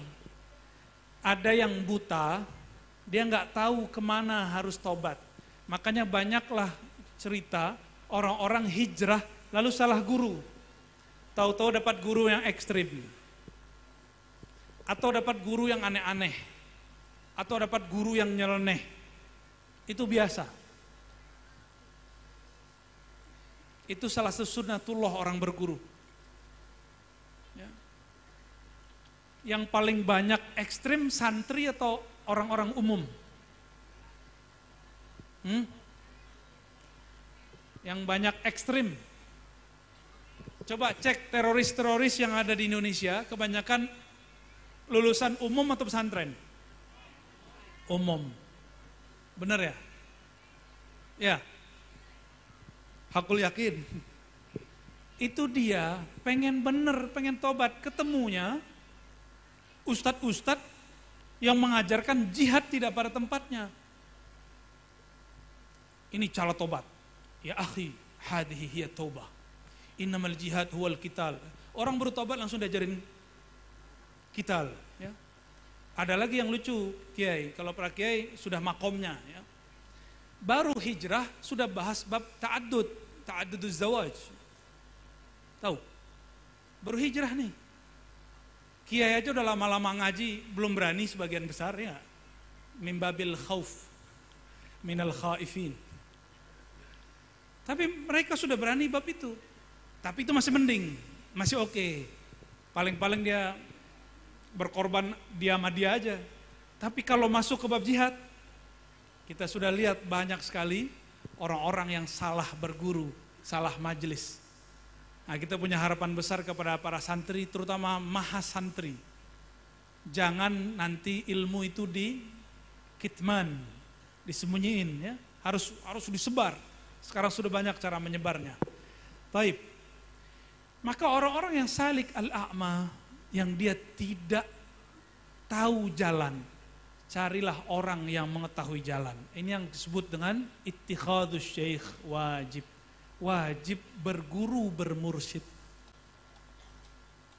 Ada yang buta, dia nggak tahu kemana harus tobat. Makanya banyaklah cerita orang-orang hijrah lalu salah guru. Tahu-tahu dapat guru yang ekstrim. Atau dapat guru yang aneh-aneh. Atau dapat guru yang nyeleneh. Itu biasa. Itu salah satu sunnatullah orang berguru. Ya. Yang paling banyak ekstrim santri atau orang-orang umum? Yang banyak ekstrim. Coba cek teroris-teroris yang ada di Indonesia, kebanyakan lulusan umum atau pesantren? Umum. Benar ya? Ya. Hakul yakin. Itu dia pengen bener, pengen tobat. Ketemunya ustadz-ustadz yang mengajarkan jihad tidak pada tempatnya. Ini cara tobat. Ya akhi, hadhihi hiya taubah. Innamal jihad huwal qital. Orang bertobat langsung diajarin qital. Ya. Ada lagi yang lucu, kiai. Kalau para kiai sudah makomnya. Ya. Baru hijrah sudah bahas bab ta'adduduz zawaj. Tahu? Baru hijrah nih. Kiai aja udah lama-lama ngaji, belum berani sebagian besar ya. Min babil khauf minal khaifin. Tapi mereka sudah berani bab itu. Tapi itu masih mending, masih oke. Paling-paling dia berkorban dia sama dia aja. Tapi kalau masuk ke bab jihad, kita sudah lihat banyak sekali orang-orang yang salah berguru, salah majelis. Nah, kita punya harapan besar kepada para santri, terutama mahasantri. Jangan nanti ilmu itu dikitman, disembunyiin ya. Harus disebar. Sekarang sudah banyak cara menyebarnya. Taib. Maka orang-orang yang salik al-a'ma, yang dia tidak tahu jalan, carilah orang yang mengetahui jalan. Ini yang disebut dengan ittikhadus syekh wajib. Wajib berguru, bermursyid.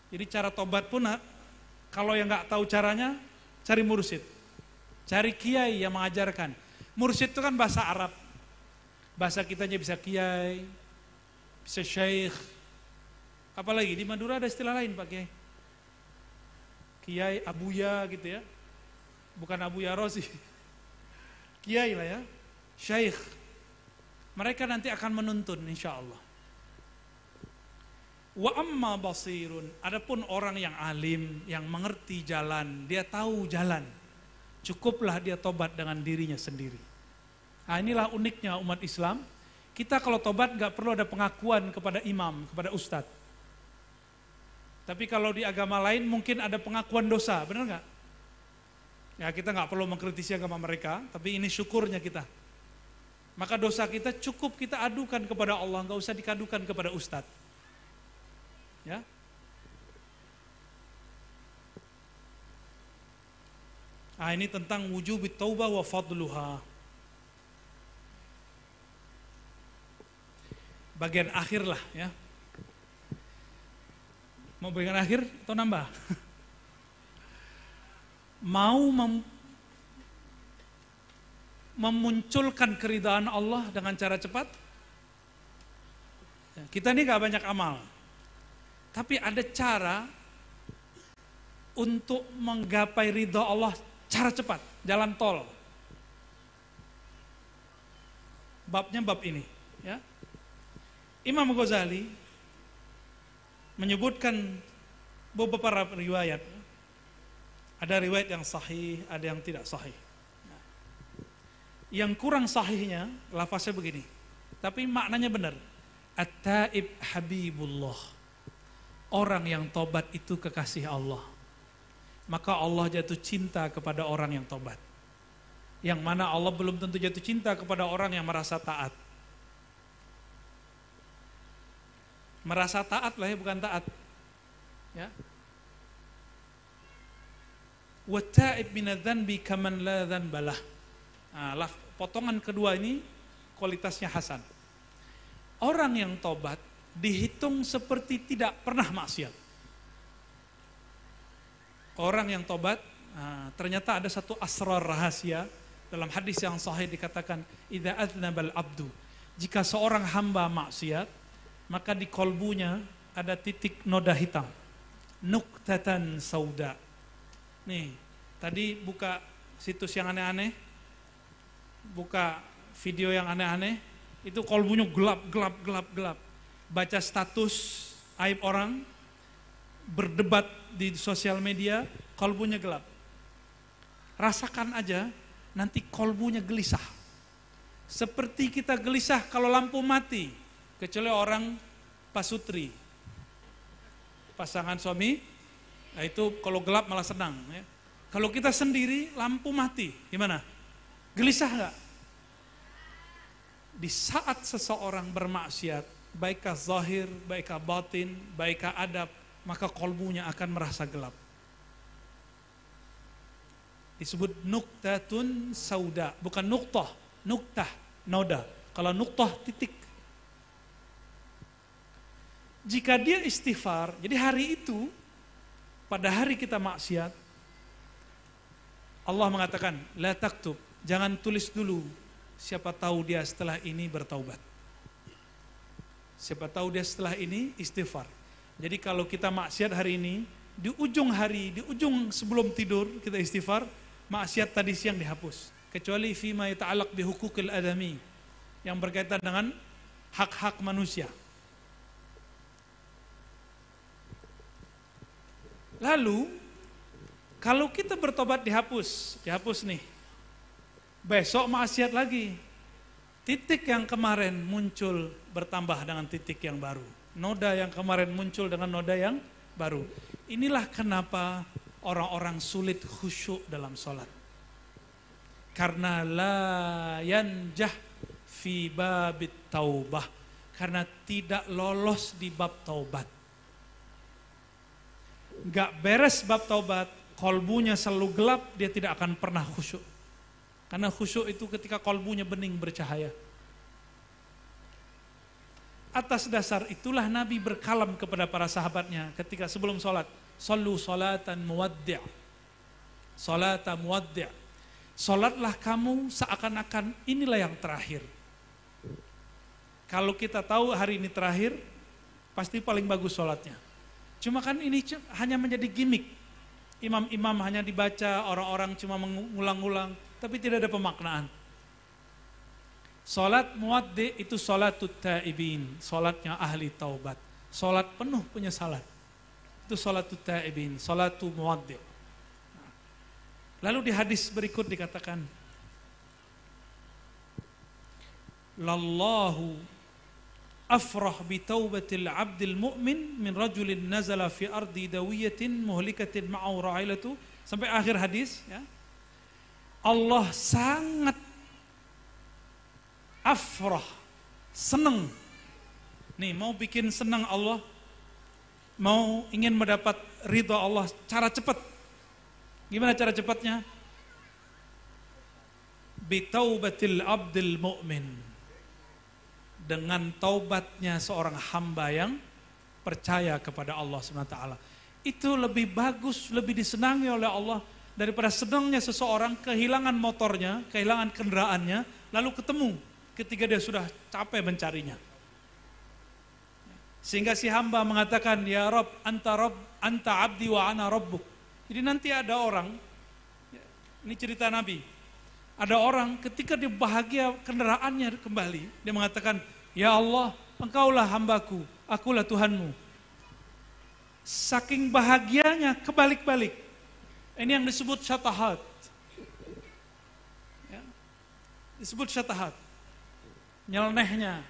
Jadi cara tobat pun, kalau yang nggak tahu caranya, cari mursyid. Cari kiai yang mengajarkan. Mursyid itu kan bahasa Arab. Bahasa kitanya bisa kiai, bisa syekh. Apalagi di Madura ada istilah lain Pak Kiai. Kiai, abuya gitu ya. Bukan abuya Rosi. Kiai lah ya. Syekh. Mereka nanti akan menuntun insya Allah. Wa amma basirun. Adapun orang yang alim, yang mengerti jalan, dia tahu jalan. Cukuplah dia tobat dengan dirinya sendiri. Nah, inilah uniknya umat Islam. Kita kalau tobat gak perlu ada pengakuan kepada imam, kepada ustadz. Tapi kalau di agama lain mungkin ada pengakuan dosa, benar gak? Ya kita gak perlu mengkritisi agama mereka, tapi ini syukurnya kita. Maka dosa kita cukup kita adukan kepada Allah, gak usah dikadukan kepada ustadz. Ya. Nah, ini tentang wujubit taubah wa fadluha. Bagian akhir lah ya. Mau bagian akhir atau nambah? Mau memunculkan keridhaan Allah dengan cara cepat? Kita ini gak banyak amal, tapi ada cara untuk menggapai ridha Allah, cara cepat, jalan tol. Babnya bab ini, ya. Imam Ghazali menyebutkan beberapa riwayat. Ada riwayat yang sahih, ada yang tidak sahih. Yang kurang sahihnya, lafaznya begini, tapi maknanya benar. At-taib habibullah. Orang yang tobat itu kekasih Allah. Maka Allah jatuh cinta kepada orang yang tobat. Yang mana Allah belum tentu jatuh cinta kepada orang yang merasa taat. Merasa taat lah ya, bukan taat. Ya. Wa ta'ib minadz-dzanbi kaman la dzanbalah. Nah, potongan kedua ini kualitasnya hasan. Orang yang tobat dihitung seperti tidak pernah maksiat. Orang yang tobat, ternyata ada satu asrar rahasia dalam hadis yang sahih dikatakan, idza aznabal abdu, jika seorang hamba maksiat, maka di kolbunya ada titik noda hitam, nuktatan sauda. Nih, tadi buka situs yang aneh-aneh, buka video yang aneh-aneh, itu kolbunya gelap. Baca status aib orang, berdebat di sosial media, kolbunya gelap. Rasakan aja, nanti kolbunya gelisah. Seperti kita gelisah kalau lampu mati, kecuali orang pasutri, pasangan suami, nah itu kalau gelap malah senang. Ya. Kalau kita sendiri, lampu mati, gimana? Gelisah nggak? Di saat seseorang bermaksiat, baikkah zahir, baikkah batin, baikkah adab, maka kolbunya akan merasa gelap. Disebut nuktatun sauda, bukan nuktah, nuktah, noda. Kalau nuktah titik. Jika dia istighfar, jadi hari itu, pada hari kita maksiat, Allah mengatakan, la taktub, jangan tulis dulu. Siapa tahu dia setelah ini bertaubat. Siapa tahu dia setelah ini istighfar. Jadi kalau kita maksiat hari ini, di ujung hari, di ujung sebelum tidur kita istighfar, maksiat tadi siang dihapus. Kecuali fima yata'allaq bi huquqil adami, yang berkaitan dengan hak-hak manusia. Lalu kalau kita bertobat dihapus nih. Besok maksiat lagi. Titik yang kemarin muncul bertambah dengan titik yang baru. Noda yang kemarin muncul dengan noda yang baru. Inilah kenapa orang-orang sulit khusyuk dalam sholat. Karena la yanjah fi babit taubah. Karena tidak lolos di bab taubat. Gak beres bab taubat, kolbunya selalu gelap, dia tidak akan pernah khusyuk. Karena khusyuk itu ketika kolbunya bening bercahaya. Atas dasar itulah Nabi berkalam kepada para sahabatnya ketika sebelum sholat. Sallu salatan muwaddi'. Salatan muwaddi'. Sholatlah kamu seakan-akan inilah yang terakhir. Kalau kita tahu hari ini terakhir, pasti paling bagus sholatnya. Cuma kan ini hanya menjadi gimmick. Imam-imam hanya dibaca, orang-orang cuma mengulang-ulang, tapi tidak ada pemaknaan. Salat muwaddi itu salatut taibin, salatnya ahli taubat. Salat penuh penyesalan. Itu salatut taibin, salatu muwaddi. Lalu di hadis berikut dikatakan, lallahu afrah bi taubatil abdil mu'min min rajulin nazala fi ardi dawiyatin muhlikatin ma'ahu ra'ilatu, sampai akhir hadis, ya. Allah sangat afrah, senang. Nih, mau bikin senang Allah, mau ingin mendapat ridha Allah, cara cepat. Gimana cara cepatnya? Bi taubatil abdil mu'min, dengan taubatnya seorang hamba yang percaya kepada Allah SWT. Itu lebih bagus, lebih disenangi oleh Allah daripada senangnya seseorang kehilangan motornya, kehilangan kendaraannya, lalu ketemu ketika dia sudah capek mencarinya. Sehingga si hamba mengatakan, ya Rabb, anta abdi wa ana rabbuk. Jadi nanti ada orang, ini cerita Nabi, ada orang ketika dia bahagia kendaraannya kembali, dia mengatakan, ya Allah, engkaulah hambaku, akulah Tuhanmu. Saking bahagianya kebalik-balik. Ini yang disebut syatahat. Ya, disebut syatahat. Nyelenehnya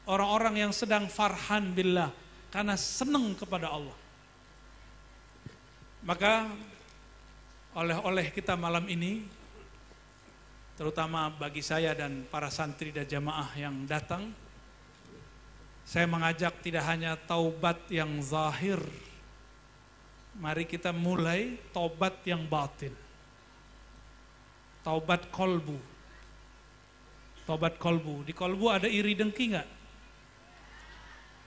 orang-orang yang sedang farhan billah, karena senang kepada Allah. Maka oleh-oleh kita malam ini, terutama bagi saya dan para santri dan jamaah yang datang, saya mengajak tidak hanya taubat yang zahir, mari kita mulai taubat yang batin. Taubat kolbu. Taubat kolbu. Di kolbu ada iri dengki enggak?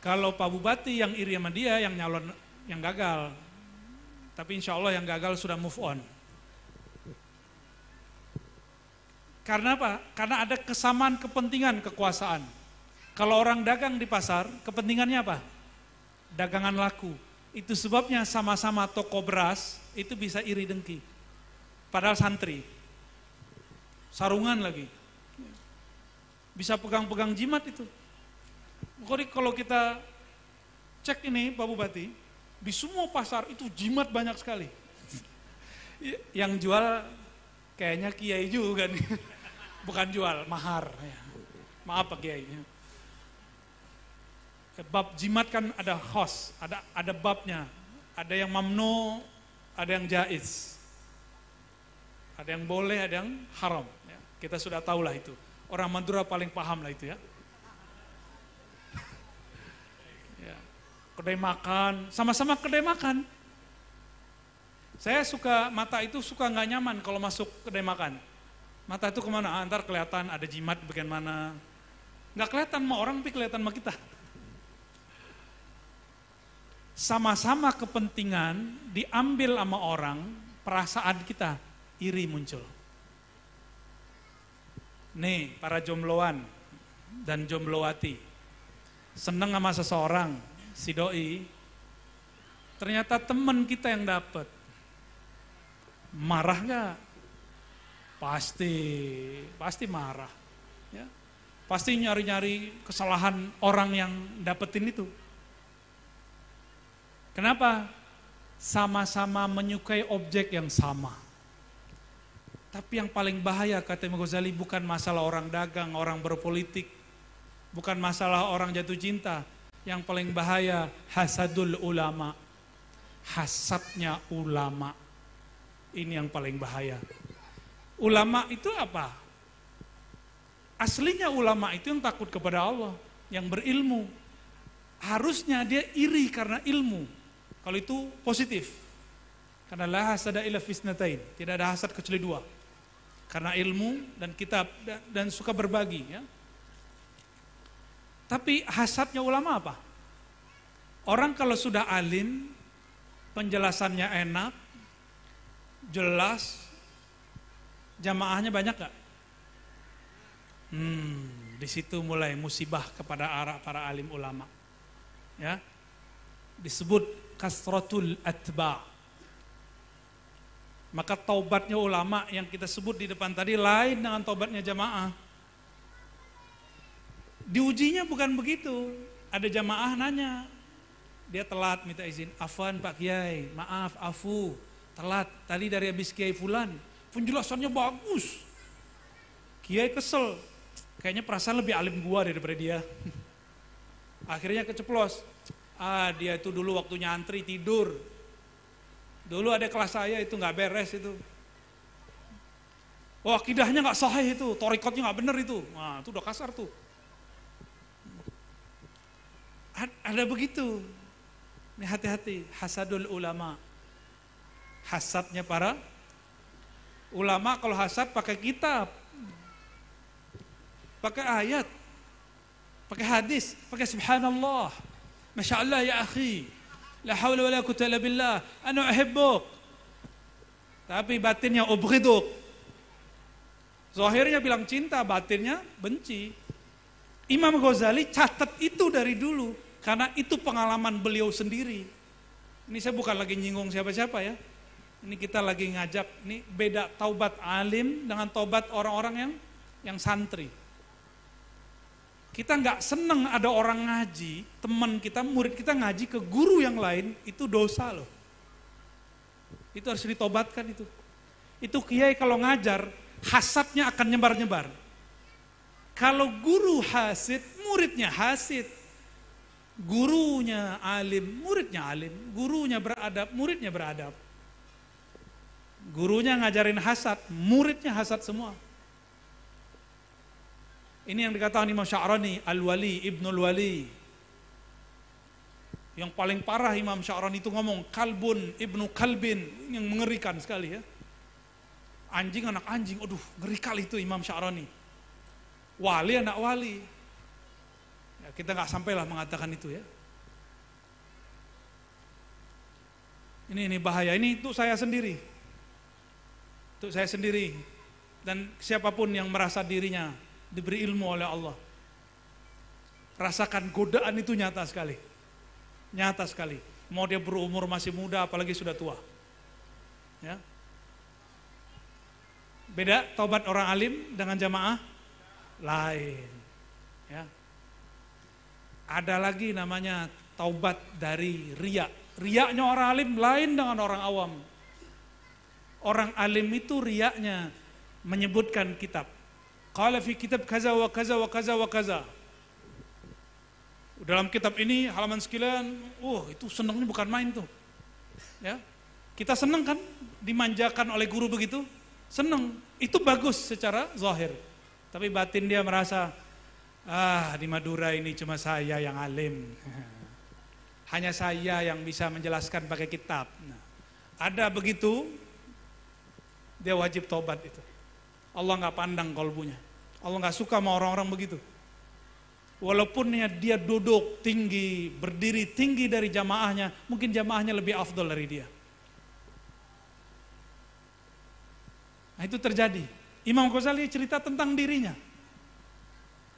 Kalau Pak Bupati yang iri sama dia, yang nyalon, yang gagal. Tapi insya Allah yang gagal sudah move on. Karena apa? Karena ada kesamaan kepentingan kekuasaan. Kalau orang dagang di pasar, kepentingannya apa? Dagangan laku. Itu sebabnya sama-sama toko beras, itu bisa iri dengki. Padahal santri. Sarungan lagi. Bisa pegang-pegang jimat itu. Kalau kita cek ini Pak Bupati, di semua pasar itu jimat banyak sekali. Yang jual kayaknya kiai juga nih. Bukan jual, mahar. Maaf Pak Kiai. Bab jimat kan ada khos, ada babnya. Ada yang mamnu, ada yang jaiz. Ada yang boleh, ada yang haram. Kita sudah tahu lah itu. Orang Madura paling paham lah itu ya. Kedai makan, sama-sama kedai makan. Saya suka, mata itu suka nggak nyaman kalau masuk kedai makan. Mata itu kemana? Ntar kelihatan ada jimat bagian mana. Nggak kelihatan sama orang, tapi kelihatan sama kita. Sama-sama kepentingan diambil sama orang, perasaan kita iri muncul. Nih, para jombloan dan jomblowati, seneng sama seseorang, si doi, ternyata teman kita yang dapat. Marah gak? Pasti marah. Ya. Pasti nyari-nyari kesalahan orang yang dapetin itu. Kenapa? Sama-sama menyukai objek yang sama. Tapi yang paling bahaya kata Imam Ghazali bukan masalah orang dagang, orang berpolitik, bukan masalah orang jatuh cinta. Yang paling bahaya hasadul ulama, hasadnya ulama. Ini yang paling bahaya. Ulama itu apa? Aslinya ulama itu yang takut kepada Allah, yang berilmu. Harusnya dia iri karena ilmu. Kalau itu positif. Karena la hasada illa fisnatain, tidak ada hasad kecuali dua. Karena ilmu dan kitab dan suka berbagi ya. Tapi hasadnya ulama apa? Orang kalau sudah alim, penjelasannya enak, jelas, jamaahnya banyak gak? Di situ mulai musibah kepada para alim ulama. Ya, disebut kasratul atba. Maka taubatnya ulama yang kita sebut di depan tadi lain dengan taubatnya jamaah. Diujinya bukan begitu. Ada jamaah nanya, dia telat minta izin, afwan Pak Kiai, maaf, afu, telat, tadi dari habis Kiai Fulan, penjelasannya bagus. Kiai kesel, kayaknya perasaan lebih alim gua daripada dia. Akhirnya keceplos, dia itu dulu waktu nyantri tidur. Dulu ada kelas saya itu gak beres itu. Oh akidahnya gak sahih itu, torikotnya gak bener itu. Nah itu udah kasar tuh. Ada begitu. Ini hati-hati, hasadul ulama. Hasadnya para ulama kalau hasad pakai kitab. Pakai ayat. Pakai hadis, pakai subhanallah. Masya Allah ya akhi. La hawla wa la quwwata illa billah. Ana uhibbuk. Tapi batinnya ubghiduk. Zahirnya bilang cinta, batinnya benci. Imam Ghazali catat itu dari dulu. Karena itu pengalaman beliau sendiri. Ini saya bukan lagi nyinggung siapa-siapa ya. Ini kita lagi ngajak, ini beda taubat alim dengan taubat orang-orang yang santri. Kita nggak seneng ada orang ngaji, teman kita, murid kita ngaji ke guru yang lain, itu dosa loh. Itu harus ditobatkan itu. Itu kiai kalau ngajar, hasadnya akan nyebar-nyebar. Kalau guru hasid, muridnya hasid. Gurunya alim, muridnya alim. Gurunya beradab, muridnya beradab. Gurunya ngajarin hasad, muridnya hasad semua. Ini yang dikatakan Imam Sya'rani, Al-Wali, Ibnul Wali. Yang paling parah Imam Sya'rani itu ngomong, kalbun, ibnu kalbin, yang mengerikan sekali ya. Anjing anak anjing, aduh ngeri kali itu Imam Sya'rani. Wali anak wali. Ya, kita nggak sampailah mengatakan itu ya. Ini bahaya, ini untuk saya sendiri. Untuk saya sendiri. Dan siapapun yang merasa dirinya diberi ilmu oleh Allah. Rasakan godaan itu nyata sekali. Nyata sekali. Mau dia berumur masih muda apalagi sudah tua. Ya. Beda taubat orang alim dengan jamaah lain. Ya. Ada lagi namanya taubat dari riya. Riyaknya orang alim lain dengan orang awam. Orang alim itu riyaknya menyebutkan kitab. Qala fi kitab kaza wa kaza wa kaza wa kaza. Dalam kitab ini halaman sekian, itu senangnya bukan main tuh. Ya. Kita senang kan dimanjakan oleh guru begitu? Senang. Itu bagus secara zahir. Tapi batin dia merasa, di Madura ini cuma saya yang alim. Hanya saya yang bisa menjelaskan pakai kitab. Nah, ada begitu, dia wajib tobat itu. Allah nggak pandang kolbunya. Allah nggak suka sama orang-orang begitu. Walaupun dia duduk tinggi, berdiri tinggi dari jamaahnya, mungkin jamaahnya lebih afdol dari dia. Nah itu terjadi. Imam Ghazali cerita tentang dirinya.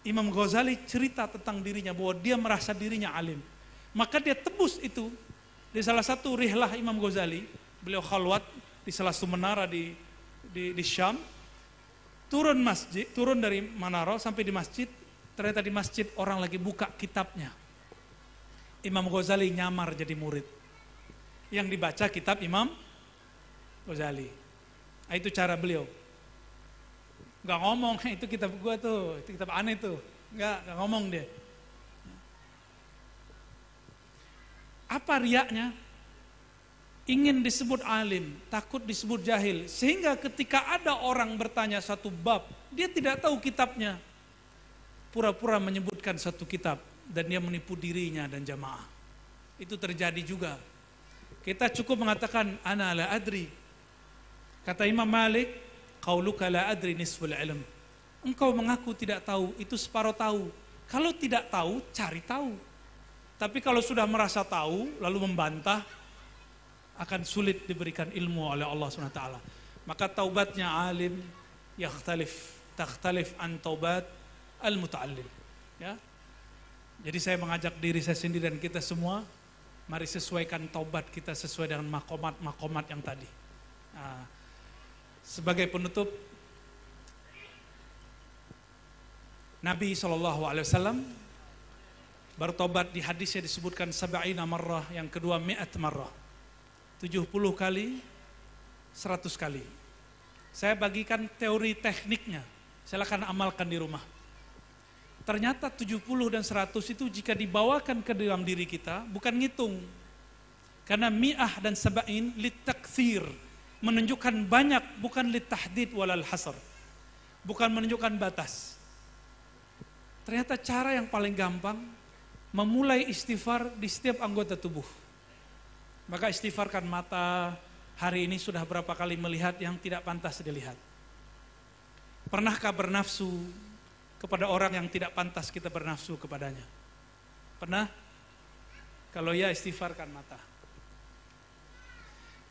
Imam Ghazali cerita tentang dirinya bahwa dia merasa dirinya alim. Maka dia tebus itu di salah satu rihlah Imam Ghazali. Beliau khalwat di salah satu menara di Syam. Turun dari menara sampai di masjid. Ternyata di masjid orang lagi buka kitabnya. Imam Ghazali nyamar jadi murid. Yang dibaca kitab Imam Ghazali. Nah, itu cara beliau. Gak ngomong, itu kitab gua tuh, itu kitab aneh tuh. Gak ngomong dia. Apa riaknya? Ingin disebut alim, takut disebut jahil. Sehingga ketika ada orang bertanya satu bab, dia tidak tahu kitabnya. Pura-pura menyebutkan satu kitab dan dia menipu dirinya dan jamaah. Itu terjadi juga. Kita cukup mengatakan ana la adri. Kata Imam Malik, qauluka la adri nisful ilm. Engkau mengaku tidak tahu, itu separuh tahu. Kalau tidak tahu, cari tahu. Tapi kalau sudah merasa tahu lalu membantah, akan sulit diberikan ilmu oleh Allah SWT. Maka taubatnya alim takhtalif an taubat al-muta'allim. Ya. Jadi saya mengajak diri saya sendiri dan kita semua, mari sesuaikan taubat kita sesuai dengan makomat yang tadi. Nah, sebagai penutup, Nabi SAW bertobat di hadisnya disebutkan 70 marrah, yang kedua 100 marrah. 70 kali, 100 kali. Saya bagikan teori tekniknya, silakan amalkan di rumah. Ternyata 70 dan 100 itu jika dibawakan ke dalam diri kita, bukan ngitung. Karena mi'ah dan sab'in litakthir, menunjukkan banyak, bukan litahdid walal hasr. Bukan menunjukkan batas. Ternyata cara yang paling gampang, memulai istighfar di setiap anggota tubuh. Maka istighfarkan mata, hari ini sudah berapa kali melihat yang tidak pantas dilihat. Pernahkah bernafsu kepada orang yang tidak pantas kita bernafsu kepadanya? Pernah? Kalau ya, istighfarkan mata.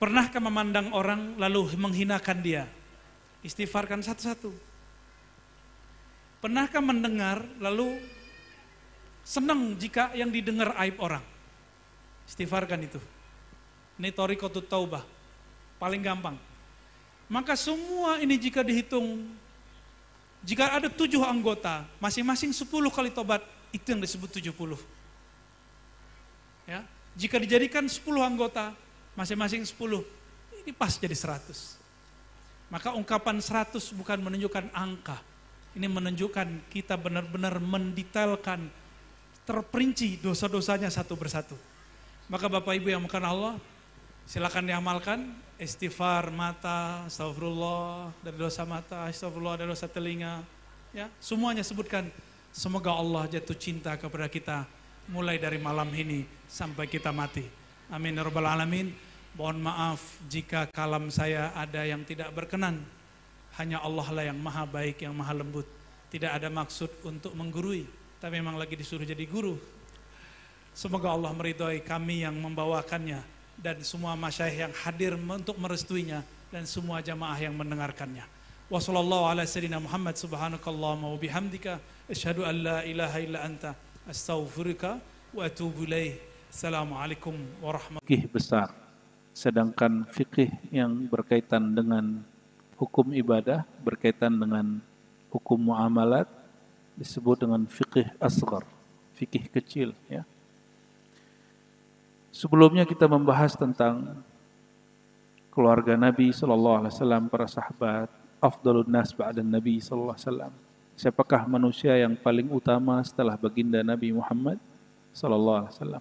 Pernahkah memandang orang lalu menghinakan dia? Istighfarkan satu-satu. Pernahkah mendengar lalu senang jika yang didengar aib orang. Istighfarkan itu. Ini thariqatut taubah. Paling gampang. Maka semua ini jika dihitung, jika ada 7 anggota, masing-masing 10 kali tobat, itu yang disebut 70. Ya, jika dijadikan 10 anggota, masing-masing 10, ini pas jadi 100. Maka ungkapan 100 bukan menunjukkan angka, ini menunjukkan kita benar-benar mendetailkan, terperinci dosa-dosanya satu persatu. Maka Bapak Ibu yang makan Allah, silakan diamalkan. Istighfar mata, astagfirullah dari dosa mata, astagfirullah dari dosa telinga. Ya, semuanya sebutkan. Semoga Allah jatuh cinta kepada kita mulai dari malam ini sampai kita mati. Amin ya rabbal alamin. Mohon maaf jika kalam saya ada yang tidak berkenan. Hanya Allah lah yang maha baik, yang maha lembut. Tidak ada maksud untuk menggurui, tapi memang lagi disuruh jadi guru. Semoga Allah meridhai kami yang membawakannya dan semua masyayikh yang hadir untuk merestuinya dan semua jamaah yang mendengarkannya. Wa sallallahu ala sayyidina Muhammad subhanakallahumma wa bihamdika asyhadu an la ilaha illa anta astaghfiruka wa atubu ilaih. Assalamualaikum warahmatullahi Fikih besar. Sedangkan fikih yang berkaitan dengan hukum ibadah, berkaitan dengan hukum muamalat, disebut dengan fikih asghar, fikih kecil, ya. Sebelumnya kita membahas tentang keluarga Nabi SAW, para sahabat, afdalun nas ba'dan Nabi SAW. Siapakah manusia yang paling utama setelah baginda Nabi Muhammad SAW?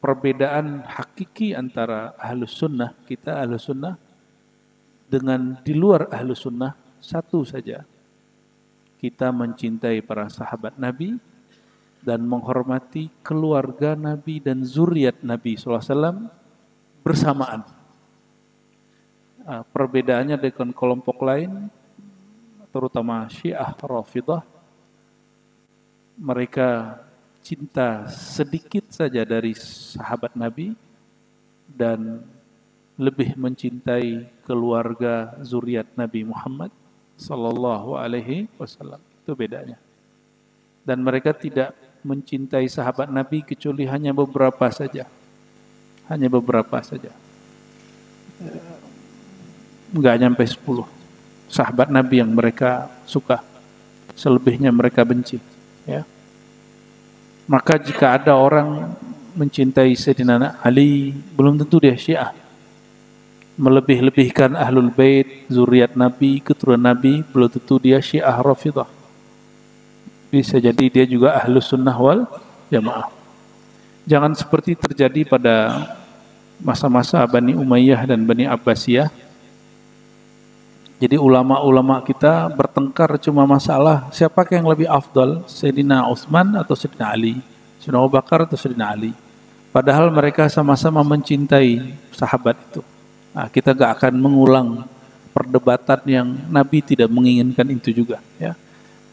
Perbedaan hakiki antara ahlus sunnah, kita ahlus sunnah, dengan di luar ahlus sunnah, satu saja. Kita mencintai para sahabat Nabi, dan menghormati keluarga Nabi dan zuriat Nabi SAW bersamaan. Perbedaannya dengan kelompok lain, terutama Syiah Rafidah, mereka cinta sedikit saja dari sahabat Nabi dan lebih mencintai keluarga zuriat Nabi Muhammad sallallahu alaihi wasallam. Itu bedanya. Dan mereka tidak mencintai sahabat Nabi kecuali hanya beberapa saja. Hanya beberapa saja. Enggak nyampe 10 sahabat Nabi yang mereka suka. Selebihnya mereka benci, ya. Maka jika ada orang mencintai Sayyidina Ali, belum tentu dia Syiah. Melebih-lebihkan Ahlul Bait, zuriat Nabi, keturunan Nabi, belum tentu dia Syiah Rafidah. Bisa jadi dia juga ahlus sunnah wal jamaah. Jangan seperti terjadi pada masa-masa Bani Umayyah dan Bani Abbasiyah. Jadi ulama-ulama kita bertengkar cuma masalah siapa yang lebih afdal, Sayyidina Utsman atau Sayyidina Ali, Sayyidina Abu Bakar atau Sayyidina Ali. Padahal mereka sama-sama mencintai sahabat itu. Nah, kita gak akan mengulang perdebatan yang Nabi tidak menginginkan itu juga, ya.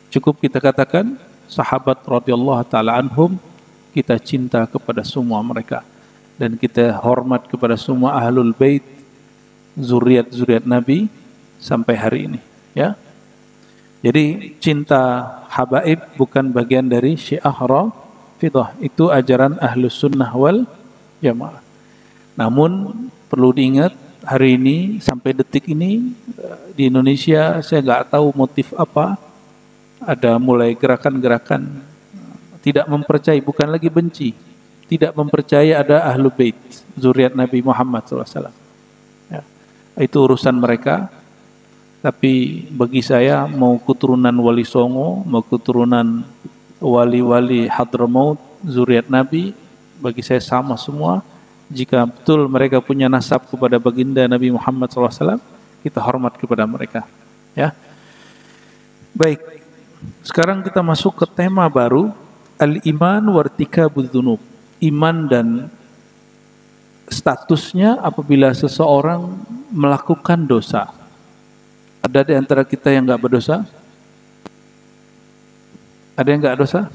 Cukup kita katakan sahabat radhiyallahu taala anhum, kita cinta kepada semua mereka dan kita hormat kepada semua ahlul bait, zuriat Nabi sampai hari ini, ya. Jadi cinta habaib bukan bagian dari Syiah Rafidah, itu ajaran Ahlus Sunnah wal Jamaah. Namun perlu diingat, hari ini sampai detik ini di Indonesia saya nggak tahu motif apa, ada mulai gerakan-gerakan tidak mempercayai, bukan lagi benci, tidak mempercayai ada Ahlul Bait, zuriat Nabi Muhammad SAW. Ya, itu urusan mereka. Tapi bagi saya, mau keturunan Wali Songo, mau keturunan wali-wali Hadramaut, zuriat Nabi, bagi saya sama semua. Jika betul mereka punya nasab kepada baginda Nabi Muhammad SAW, kita hormat kepada mereka. Ya, baik. Sekarang kita masuk ke tema baru, al-iman wartikabudz dzunub. Iman dan statusnya apabila seseorang melakukan dosa. Ada di antara kita yang enggak berdosa? Ada yang enggak dosa?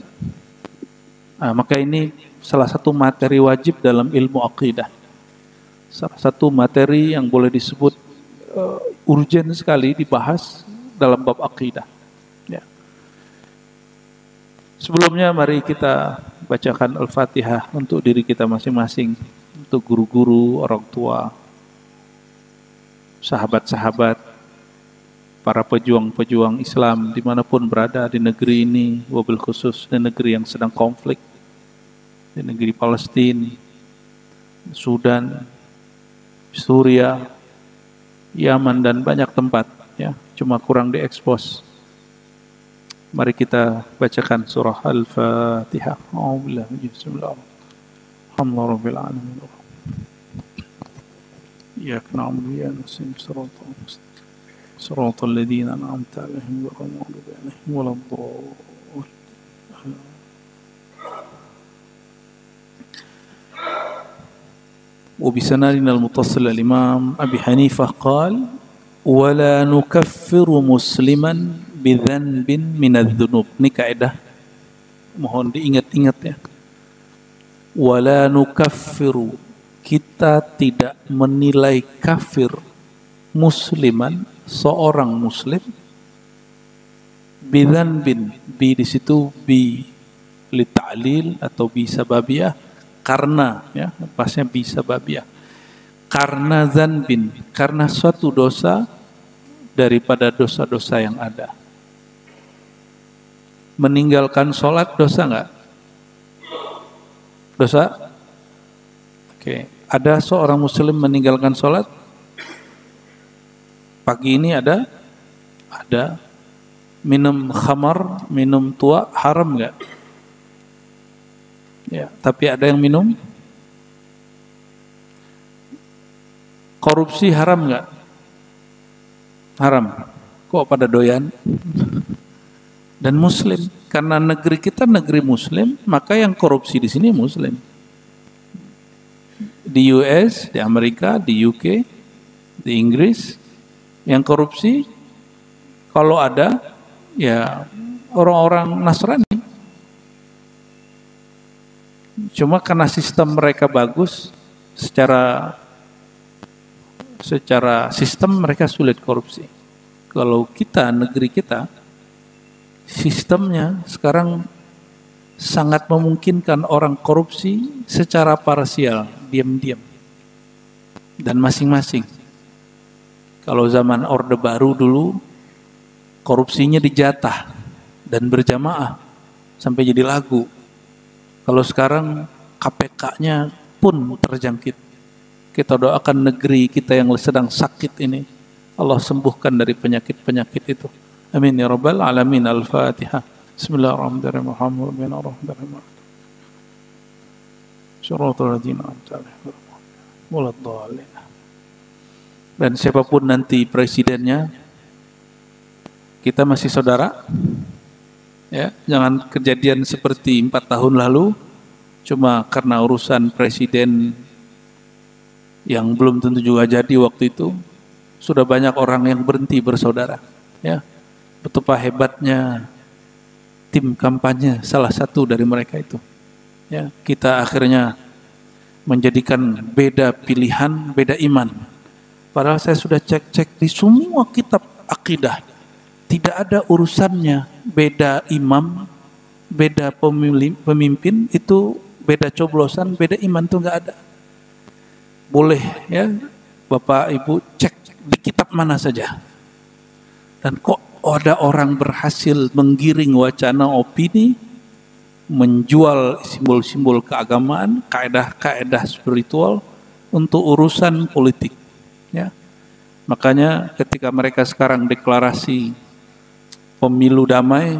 Nah, maka ini salah satu materi wajib dalam ilmu aqidah. Salah satu materi yang boleh disebut urgen sekali dibahas dalam bab aqidah. Ya. Sebelumnya mari kita bacakan Al-Fatihah untuk diri kita masing-masing, untuk guru-guru, orang tua, sahabat-sahabat, para pejuang-pejuang Islam dimanapun berada di negeri ini, wabil khusus di negeri yang sedang konflik, di negeri Palestina, Sudan, Suriah, Yaman dan banyak tempat, ya, cuma kurang diekspos. Mari kita bacakan surah Al-Fatihah. A'udzubillahi bismillahirrahmanirrahim. Alhamdulillahirabbil alamin. Iyyaka na'budu wa iyyaka nasta'in. Shiratal ladzina an'amta 'alaihim ghairil maghdubi 'alaihim waladdallin. وبسندنا المتصل الإمام أبي حنيفة قال ولا نكفر مسلما بذنب من الذنوب. Ini kaidah mohon diingat-ingat ya. Wala nukaffiru, kita tidak menilai kafir musliman, seorang muslim, bidzanbin, bi di situ bi li ta'lil atau bi sababiyah, karena, ya, pasnya bisa babiah. Karena zanbin, karena suatu dosa daripada dosa-dosa yang ada. Meninggalkan sholat dosa enggak? Dosa? Oke. Ada seorang muslim meninggalkan sholat? Pagi ini ada? Ada. Minum khamar, minum tua, haram enggak? Ya, tapi ada yang minum. Korupsi haram nggak? Haram. Kok pada doyan? Dan muslim, karena negeri kita negeri muslim, maka yang korupsi di sini muslim. Di US, di Amerika, di UK, di Inggris, yang korupsi kalau ada ya orang-orang Nasrani. Cuma karena sistem mereka bagus, secara sistem mereka sulit korupsi. Kalau kita, negeri kita, sistemnya sekarang sangat memungkinkan orang korupsi secara parsial, diam-diam. Dan masing-masing. Kalau zaman Orde Baru dulu, korupsinya dijatah dan berjamaah sampai jadi lagu. Kalau sekarang KPK-nya pun terjangkit. Kita doakan negeri kita yang sedang sakit ini, Allah sembuhkan dari penyakit-penyakit itu. Amin ya rabbal alamin. Al-Fatihah. Bismillahirrahmanirrahim. Shiratal ladzina an'amta 'alaihim waladdallin. Dan siapapun nanti presidennya, kita masih saudara. Ya, jangan kejadian seperti 4 tahun lalu, cuma karena urusan presiden yang belum tentu juga jadi waktu itu, sudah banyak orang yang berhenti bersaudara. Ya, betapa hebatnya tim kampanye salah satu dari mereka itu. Ya, kita akhirnya menjadikan beda pilihan, beda iman. Padahal saya sudah cek-cek di semua kitab akidah. Tidak ada urusannya beda imam, beda pemimpin, itu beda coblosan, beda iman itu enggak ada. Boleh ya, Bapak Ibu cek di kitab mana saja. Dan kok ada orang berhasil menggiring wacana opini, menjual simbol-simbol keagamaan, kaedah-kaedah spiritual untuk urusan politik. Ya, makanya ketika mereka sekarang deklarasi pemilu damai,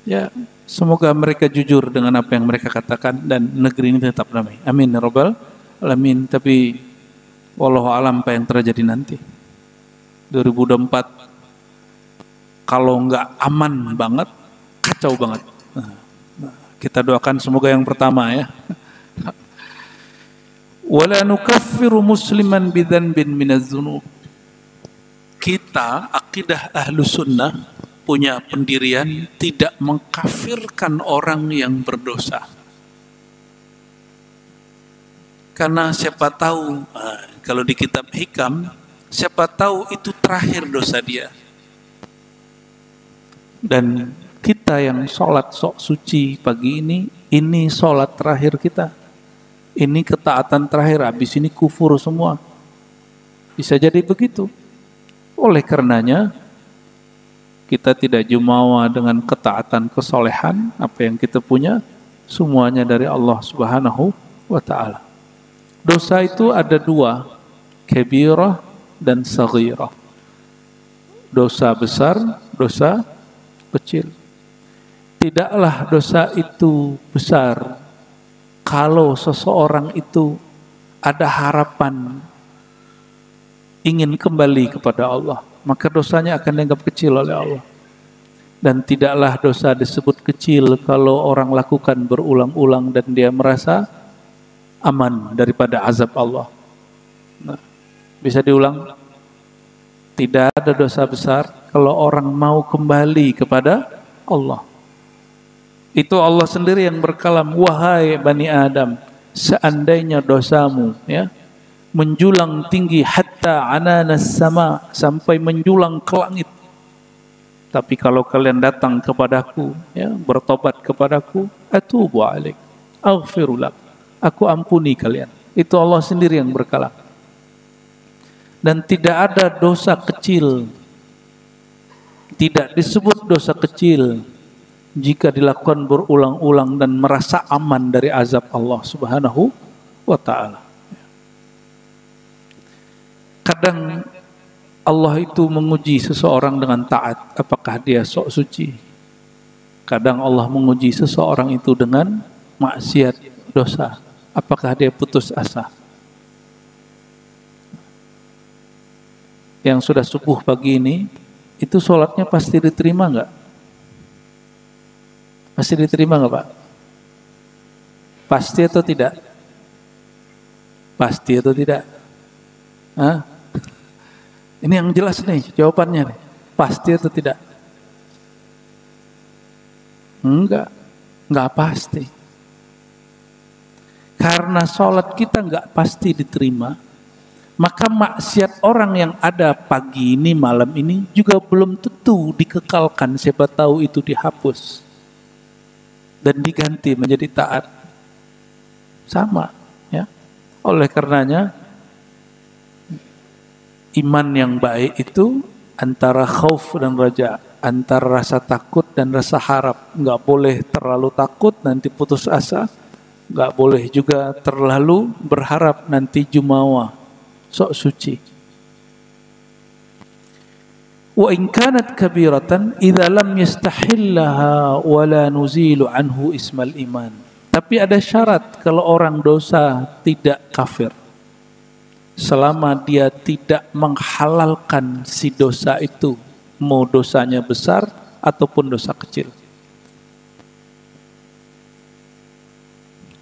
ya semoga mereka jujur dengan apa yang mereka katakan dan negeri ini tetap damai. Amin ya rabbal alamin. Tapi wallahu alam apa yang terjadi nanti 2024, kalau nggak aman banget, kacau banget. Kita doakan semoga yang pertama ya. Wala nukaffiru musliman bidzanbin minaz dzunub. Kita, akidah Ahlus Sunnah, punya pendirian tidak mengkafirkan orang yang berdosa. Karena siapa tahu, kalau di kitab Hikam, siapa tahu itu terakhir dosa dia. Dan kita yang sholat sok suci pagi ini sholat terakhir kita. Ini ketaatan terakhir, habis ini kufur semua. Bisa jadi begitu. Oleh karenanya, kita tidak jumawa dengan ketaatan kesolehan, apa yang kita punya, semuanya dari Allah Subhanahu wa ta'ala. Dosa itu ada dua, kabirah dan saghirah. Dosa besar, dosa kecil. Tidaklah dosa itu besar kalau seseorang itu ada harapan ingin kembali kepada Allah, maka dosanya akan dianggap kecil oleh Allah. Dan tidaklah dosa disebut kecil kalau orang lakukan berulang-ulang dan dia merasa aman daripada azab Allah. Nah, bisa diulang? Tidak ada dosa besar kalau orang mau kembali kepada Allah. Itu Allah sendiri yang berkalam, wahai Bani Adam, seandainya dosamu menjulang tinggi hatta ananas sama, sampai menjulang ke langit. Tapi kalau kalian datang kepadaku, bertobat kepadaku, atubu alaik, aghfirulak, aku ampuni kalian. Itu Allah sendiri yang berkalam. Dan tidak ada dosa kecil, tidak disebut dosa kecil jika dilakukan berulang-ulang dan merasa aman dari azab Allah Subhanahu wa ta'ala. Kadang Allah itu menguji seseorang dengan taat, apakah dia sok suci. Kadang Allah menguji seseorang itu dengan maksiat, dosa, apakah dia putus asa. Yang sudah subuh pagi ini, itu sholatnya pasti diterima enggak? Pasti diterima enggak, Pak? Pasti atau tidak? Pasti atau tidak? Hah? Ini yang jelas nih jawabannya nih. Pasti atau tidak? Enggak pasti. Karena sholat kita enggak pasti diterima, maka maksiat orang yang ada pagi ini, malam ini juga belum tentu dikekalkan. Siapa tahu itu dihapus dan diganti menjadi taat. Sama, ya. Oleh karenanya, iman yang baik itu antara khauf dan raja, antara rasa takut dan rasa harap. Enggak boleh terlalu takut nanti putus asa, enggak boleh juga terlalu berharap nanti jumawa, sok suci. Wa in kanat kabiratan idza lam yastahillaha wa la nuzilu anhu ismal iman. Tapi ada syarat kalau orang dosa tidak kafir, selama dia tidak menghalalkan si dosa itu, mau dosanya besar ataupun dosa kecil.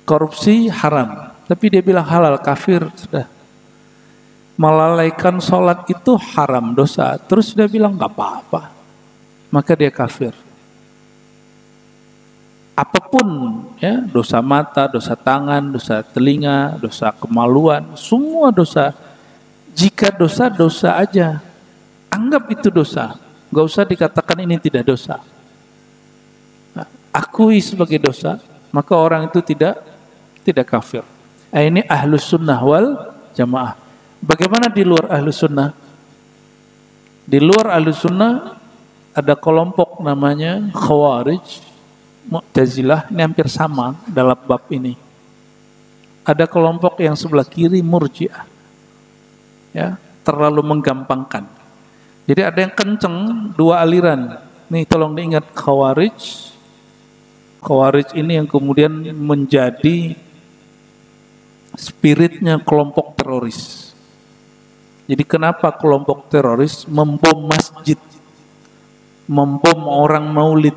Korupsi haram, tapi dia bilang halal, kafir sudah. Melalaikan sholat itu haram, dosa, terus dia bilang gak apa-apa, maka dia kafir. Apapun, ya, dosa mata, dosa tangan, dosa telinga, dosa kemaluan, semua dosa. Jika dosa, dosa aja, anggap itu dosa, gak usah dikatakan ini tidak dosa. Nah, akui sebagai dosa, maka orang itu tidak kafir. Ini ahlus sunnah wal jamaah. Bagaimana di luar ahlus sunnah? Di luar ahlus sunnah ada kelompok namanya Khawarij, Mu'tazilah, ini hampir sama dalam bab ini. Ada kelompok yang sebelah kiri Murji'ah, ya, terlalu menggampangkan. Jadi ada yang kenceng, dua aliran. Nih tolong diingat, Khawarij ini yang kemudian menjadi spiritnya kelompok teroris. Jadi kenapa kelompok teroris membom masjid, membom orang maulid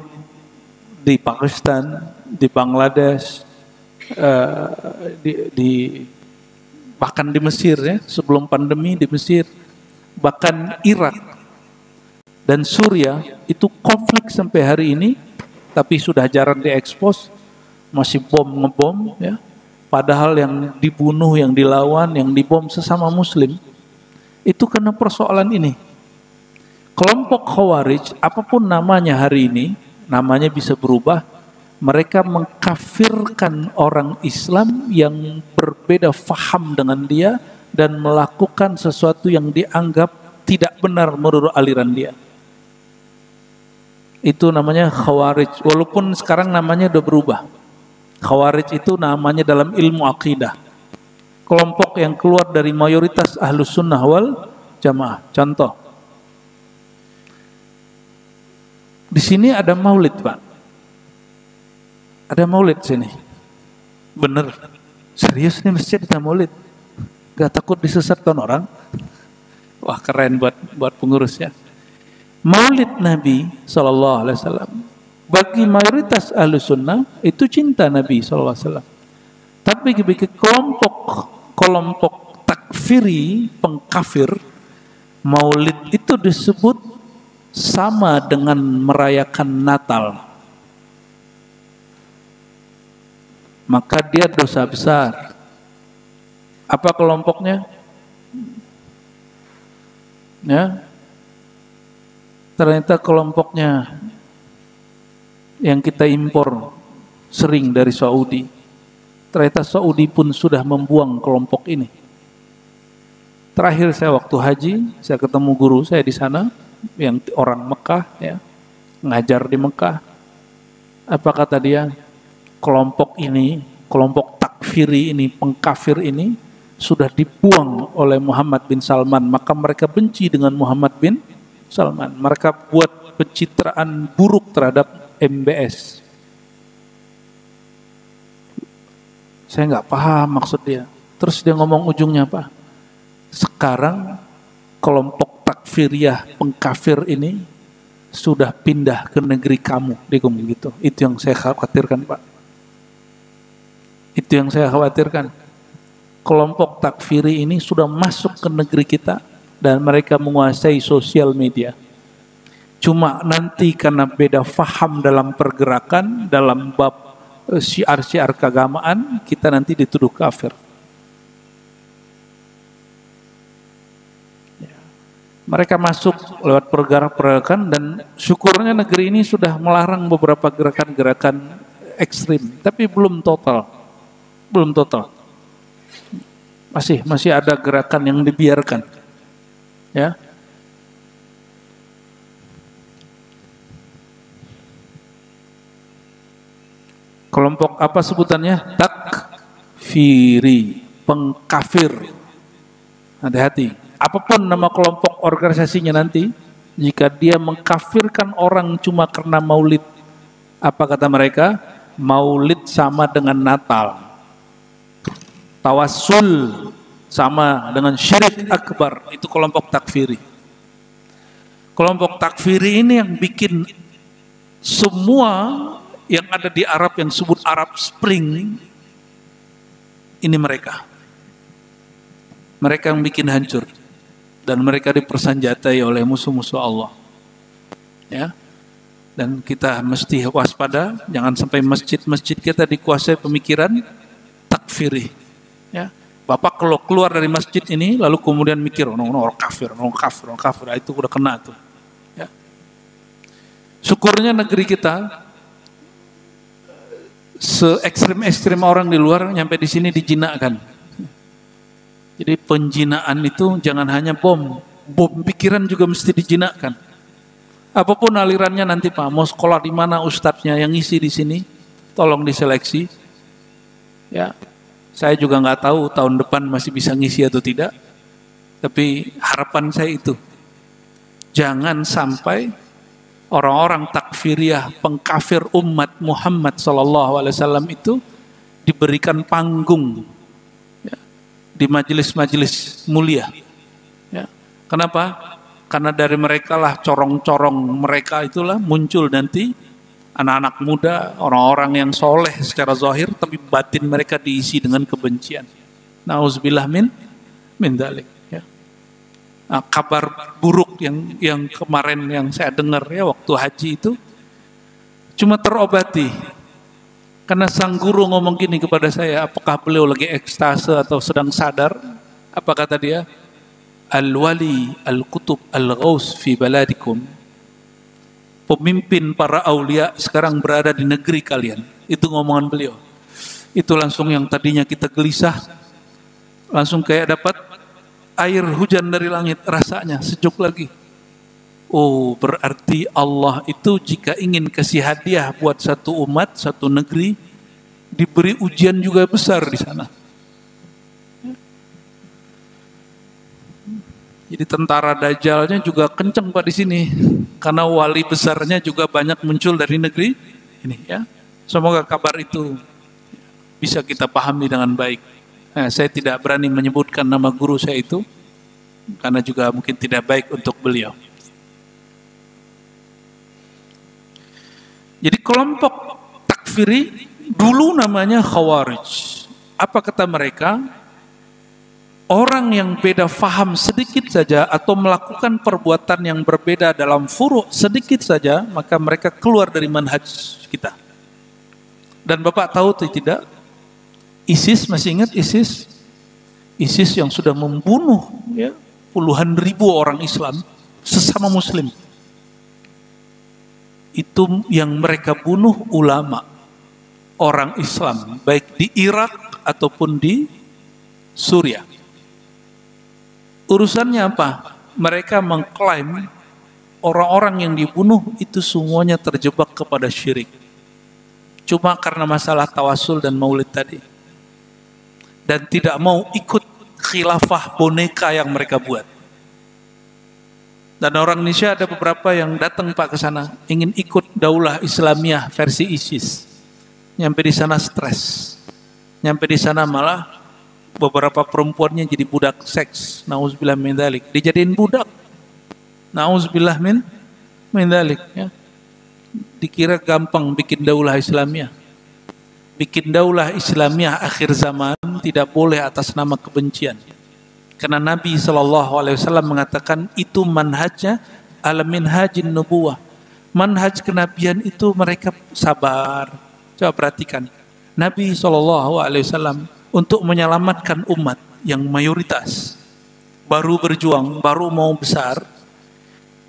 di Pakistan, di Bangladesh, bahkan di Mesir, ya, sebelum pandemi di Mesir, bahkan Irak dan Suriah itu konflik sampai hari ini, tapi sudah jarang diekspos, masih ngebom, ya. Padahal yang dibunuh, yang dilawan, yang dibom sesama Muslim. Itu karena persoalan ini. Kelompok Khawarij, apapun namanya hari ini, namanya bisa berubah. Mereka mengkafirkan orang Islam yang berbeda faham dengan dia dan melakukan sesuatu yang dianggap tidak benar menurut aliran dia. Itu namanya Khawarij. Walaupun sekarang namanya udah berubah. Khawarij itu namanya dalam ilmu akidah. Kelompok yang keluar dari mayoritas Ahlus Sunnah wal Jamaah. Contoh. Di sini ada maulid, Pak. Ada maulid sini. Bener. Serius nih masjid ada maulid. Gak takut disesatkan orang? Wah, keren buat pengurusnya. Maulid Nabi SAW bagi mayoritas Ahlus Sunnah itu cinta Nabi SAW. Tapi bagi kelompok takfiri, pengkafir, maulid itu disebut sama dengan merayakan Natal. Maka dia dosa besar. Apa kelompoknya? Ya. Ternyata kelompoknya yang kita impor sering dari Saudi. Ternyata Saudi pun sudah membuang kelompok ini. Terakhir saya waktu haji, saya ketemu guru saya di sana yang orang Mekah, ya, ngajar di Mekah. Apa kata dia? Kelompok ini, kelompok takfiri ini, pengkafir ini sudah dibuang oleh Muhammad bin Salman, maka mereka benci dengan Muhammad bin Salman. Mereka buat pencitraan buruk terhadap MBS. Saya nggak paham maksud dia. Terus dia ngomong ujungnya apa? Sekarang kelompok takfiriyah pengkafir ini sudah pindah ke negeri kamu. Dia ngomong gitu. Itu yang saya khawatirkan, Pak. Itu yang saya khawatirkan. Kelompok takfiri ini sudah masuk ke negeri kita dan mereka menguasai sosial media. Cuma nanti karena beda faham dalam pergerakan, dalam bab syiar-syiar keagamaan, kita nanti dituduh kafir. Mereka masuk lewat pergerakan dan syukurnya negeri ini sudah melarang beberapa gerakan-gerakan ekstrim, tapi belum total. Belum total. Masih ada gerakan yang dibiarkan. Ya. Kelompok apa sebutannya? Takfiri, pengkafir. Hati-hati. Apapun nama kelompok organisasinya nanti, jika dia mengkafirkan orang cuma karena maulid, apa kata mereka? Maulid sama dengan Natal. Tawassul sama dengan syirik akbar. Itu kelompok takfiri. Kelompok takfiri ini yang bikin semua yang ada di Arab yang disebut Arab Spring, ini mereka. Mereka yang bikin hancur. Dan mereka dipersenjatai oleh musuh-musuh Allah. Ya. Dan kita mesti waspada, jangan sampai masjid-masjid kita dikuasai pemikiran takfiri. Ya. Bapak kalau keluar dari masjid ini, lalu kemudian mikir, orang kafir, itu udah kena tuh. Ya. Syukurnya negeri kita, se-ekstrim-ekstrim orang di luar, nyampe di sini dijinakkan. Jadi penjinaan itu jangan hanya bom pikiran juga mesti dijinakkan. Apapun alirannya nanti Pak, mau sekolah di mana ustadznya yang ngisi di sini, tolong diseleksi. Ya, saya juga nggak tahu tahun depan masih bisa ngisi atau tidak. Tapi harapan saya itu, jangan sampai orang-orang takfiriyah, pengkafir umat Muhammad SAW itu diberikan panggung di majelis-majelis mulia. Ya. Kenapa? Karena dari mereka lah, corong-corong mereka itulah muncul nanti anak-anak muda, orang-orang yang soleh secara zahir, tapi batin mereka diisi dengan kebencian. Nauzubillah min dzalik. Ya. Nah, kabar buruk yang kemarin yang saya dengar ya waktu haji itu cuma terobati. Karena sang guru ngomong gini kepada saya, apakah beliau lagi ekstase atau sedang sadar? Apa kata dia? Al-wali al-kutub al-ghaus fi baladikum pemimpin para aulia sekarang berada di negeri kalian. Itu ngomongan beliau. Itu langsung yang tadinya kita gelisah, langsung kayak dapat air hujan dari langit, rasanya sejuk lagi. Oh, berarti Allah itu jika ingin kasih hadiah buat satu umat, satu negeri, diberi ujian juga besar di sana. Jadi tentara Dajjalnya juga kenceng Pak di sini, karena wali besarnya juga banyak muncul dari negeri ini ya. Semoga kabar itu bisa kita pahami dengan baik. Nah, saya tidak berani menyebutkan nama guru saya itu, karena juga mungkin tidak baik untuk beliau. Jadi kelompok takfiri dulu namanya Khawarij. Apa kata mereka? Orang yang beda faham sedikit saja atau melakukan perbuatan yang berbeda dalam furu' sedikit saja, maka mereka keluar dari manhaj kita. Dan Bapak tahu atau tidak? ISIS, masih ingat ISIS? ISIS yang sudah membunuh ya, puluhan ribu orang Islam, sesama Muslim. Itu yang mereka bunuh ulama, orang Islam, baik di Irak ataupun di Suriah. Urusannya apa? Mereka mengklaim orang-orang yang dibunuh itu semuanya terjebak kepada syirik. Cuma karena masalah tawasul dan maulid tadi. Dan tidak mau ikut khilafah boneka yang mereka buat. Dan orang Indonesia ada beberapa yang datang Pak ke sana, ingin ikut daulah Islamiyah versi ISIS. Nyampe di sana stres. Nyampe di sana malah beberapa perempuannya jadi budak seks. Nauzubillah min dzalik. Dijadiin budak. Nauzubillah min dzalik ya. Dikira gampang bikin daulah Islamiyah. Bikin daulah Islamiyah akhir zaman tidak boleh atas nama kebencian. Karena Nabi SAW mengatakan itu manhajnya al-minhajin nubuwah. Manhaj kenabian itu mereka sabar. Coba perhatikan. Nabi SAW untuk menyelamatkan umat yang mayoritas baru berjuang, baru mau besar,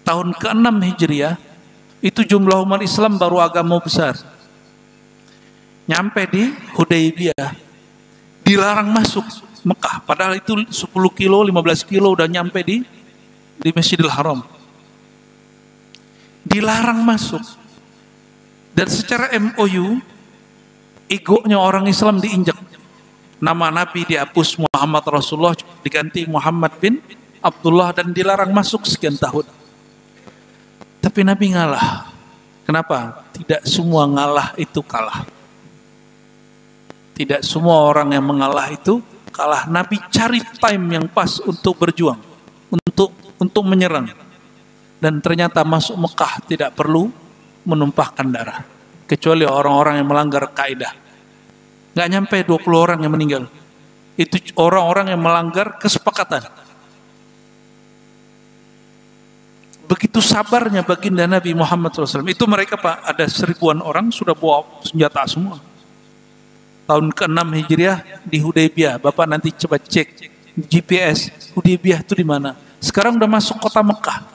tahun ke-6 Hijriah, itu jumlah umat Islam baru agak mau besar. Nyampe di Hudaybiyah, dilarang masuk Mekah, padahal itu 10 kilo, 15 kilo udah nyampe di Masjidil Haram. Dilarang masuk. Dan secara MOU, egonya orang Islam diinjak. Nama Nabi dihapus, Muhammad Rasulullah diganti Muhammad bin Abdullah, dan dilarang masuk sekian tahun. Tapi Nabi ngalah. Kenapa? Tidak semua ngalah itu kalah. Tidak semua orang yang mengalah itu kalah. Nabi cari time yang pas untuk berjuang, untuk menyerang. Dan ternyata masuk Mekah tidak perlu menumpahkan darah, kecuali orang-orang yang melanggar kaidah. Nggak nyampe 20 orang yang meninggal. Itu orang-orang yang melanggar kesepakatan. Begitu sabarnya baginda Nabi Muhammad SAW. Itu mereka Pak, ada 1000-an orang sudah bawa senjata semua. Tahun ke-6 Hijriah di Hudaybiyah. Bapak nanti coba cek GPS Hudaybiyah itu di mana. Sekarang udah masuk kota Mekah.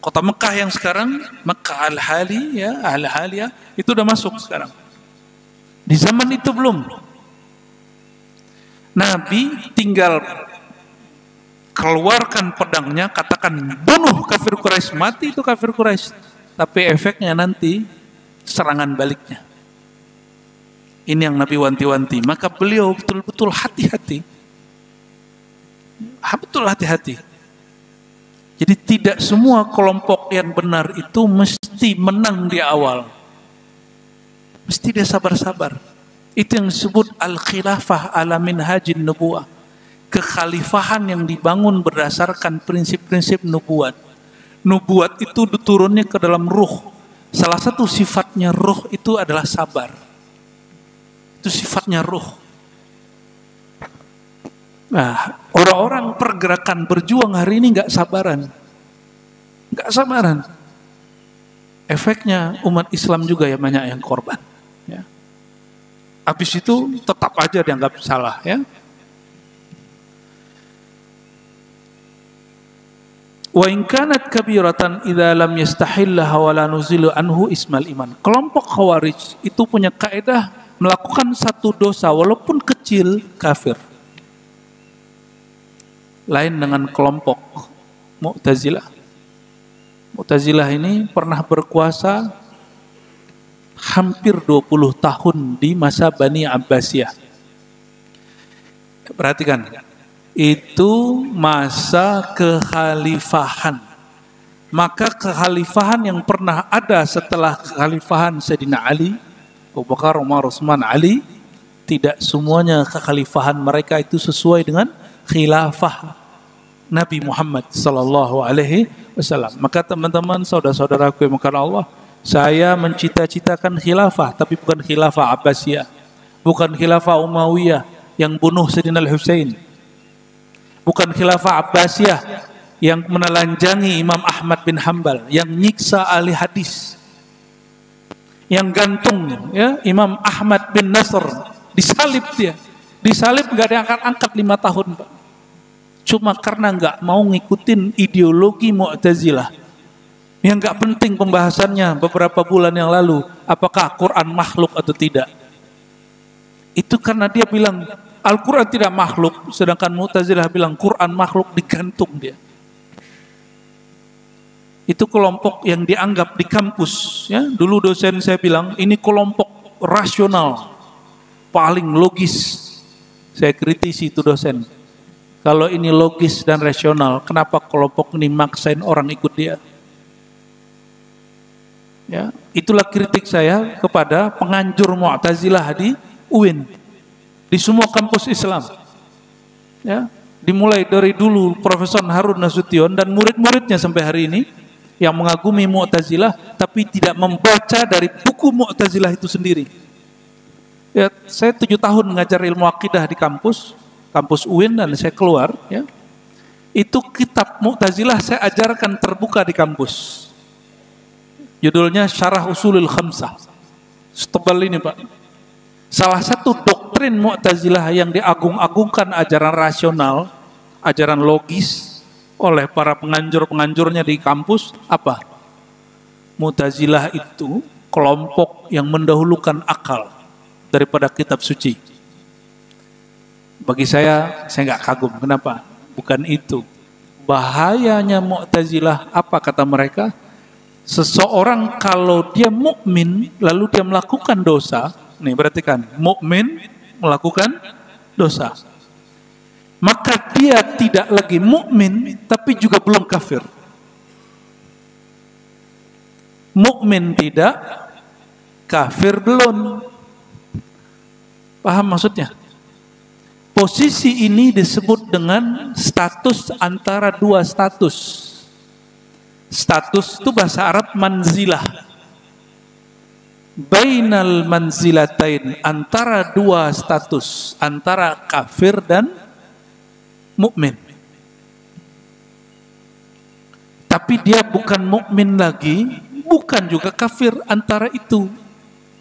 Kota Mekah yang sekarang Mekah Al-Hali ya, Al-Haliyah itu udah masuk sekarang. Di zaman itu belum. Nabi tinggal keluarkan pedangnya, katakan bunuh kafir Quraisy, mati itu kafir Quraisy. Tapi efeknya nanti serangan baliknya. Ini yang Nabi wanti-wanti. Maka beliau betul-betul hati-hati. Betul hati-hati. Jadi tidak semua kelompok yang benar itu mesti menang di awal. Mesti dia sabar-sabar. Itu yang disebut al-khilafah ala minhajin nubuwah. Kekhalifahan yang dibangun berdasarkan prinsip-prinsip nubuat. Nubuat itu turunnya ke dalam ruh. Salah satu sifatnya ruh itu adalah sabar. Itu sifatnya ruh. Nah, orang-orang pergerakan berjuang hari ini nggak sabaran. Nggak sabaran. Efeknya umat Islam juga ya banyak yang korban. Ya. Habis itu tetap aja dianggap salah ya. Wa in kanat kabiratan idza lam yastahillaha wa la nuzilu anhu ismal iman. Kelompok Khawarij itu punya kaidah melakukan satu dosa walaupun kecil kafir. Lain dengan kelompok Mu'tazilah. Mu'tazilah ini pernah berkuasa hampir 20 tahun di masa Bani Abbasiyah. Perhatikan, itu masa kekhalifahan. Maka kekhalifahan yang pernah ada setelah kekhalifahan Sayyidina Ali, Abu Bakar, Umar, Utsman, Ali, tidak semuanya kekhalifahan mereka itu sesuai dengan khilafah Nabi Muhammad sallallahu alaihi wasallam. Maka teman-teman, saudara-saudaraku yang dimuliakan Allah, saya mencita-citakan khilafah, tapi bukan khilafah Abbasiyah, bukan khilafah Umayyah yang bunuh Sayyidina Al-Husain, bukan khilafah Abbasiyah yang menelanjangi Imam Ahmad bin Hanbal, yang nyiksa ahli hadis, yang gantung ya Imam Ahmad bin Nasr, disalib dia. Disalib nggak diangkat-angkat 5 tahun, Pak. Cuma karena nggak mau ngikutin ideologi Mu'tazilah yang nggak penting pembahasannya beberapa bulan yang lalu, apakah Quran makhluk atau tidak. Itu karena dia bilang Al-Quran tidak makhluk, sedangkan Mu'tazilah bilang Quran makhluk, digantung dia. Itu kelompok yang dianggap di kampus, ya. Dulu dosen saya bilang ini kelompok rasional, paling logis. Saya kritisi itu dosen. Kalau ini logis dan rasional, kenapa kelompok ini maksain orang ikut dia? Ya, itulah kritik saya kepada penganjur Mu'tazilah di UIN, di semua kampus Islam. Ya, dimulai dari dulu Profesor Harun Nasution dan murid-muridnya sampai hari ini yang mengagumi Mu'tazilah tapi tidak membaca dari buku Mu'tazilah itu sendiri. Ya, saya 7 tahun mengajar ilmu akidah di kampus UIN dan saya keluar, ya. Itu kitab Mu'tazilah saya ajarkan terbuka di kampus. Judulnya Syarah Usulul Khamsah. Setebal ini, Pak. Salah satu doktrin Mu'tazilah yang diagung-agungkan ajaran rasional, ajaran logis oleh para penganjur-penganjurnya di kampus, apa? Mu'tazilah itu kelompok yang mendahulukan akal daripada kitab suci. Bagi saya nggak kagum. Kenapa? Bukan itu. Bahayanya Mu'tazilah, apa kata mereka? Seseorang kalau dia mukmin lalu dia melakukan dosa, nih perhatikan, mukmin melakukan dosa, maka dia tidak lagi mukmin tapi juga belum kafir. Mukmin tidak, kafir belum. Paham maksudnya? Posisi ini disebut dengan status antara dua status. Status itu bahasa Arab manzilah. Bainal manzilatain, antara dua status, antara kafir dan mukmin. Tapi dia bukan mukmin lagi, bukan juga kafir, antara itu.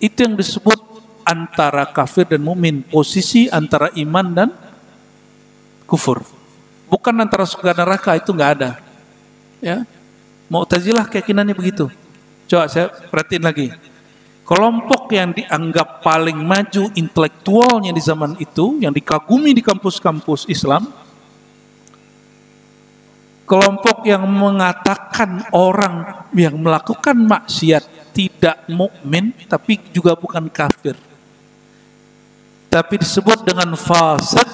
Itu yang disebut antara kafir dan mukmin, posisi antara iman dan kufur. Bukan antara surga dan neraka, itu nggak ada. Ya, Mu'tazilah keyakinannya begitu. Coba saya perhatiin lagi. Kelompok yang dianggap paling maju intelektualnya di zaman itu, yang dikagumi di kampus-kampus Islam, kelompok yang mengatakan orang yang melakukan maksiat tidak mukmin, tapi juga bukan kafir, tapi disebut dengan fasik,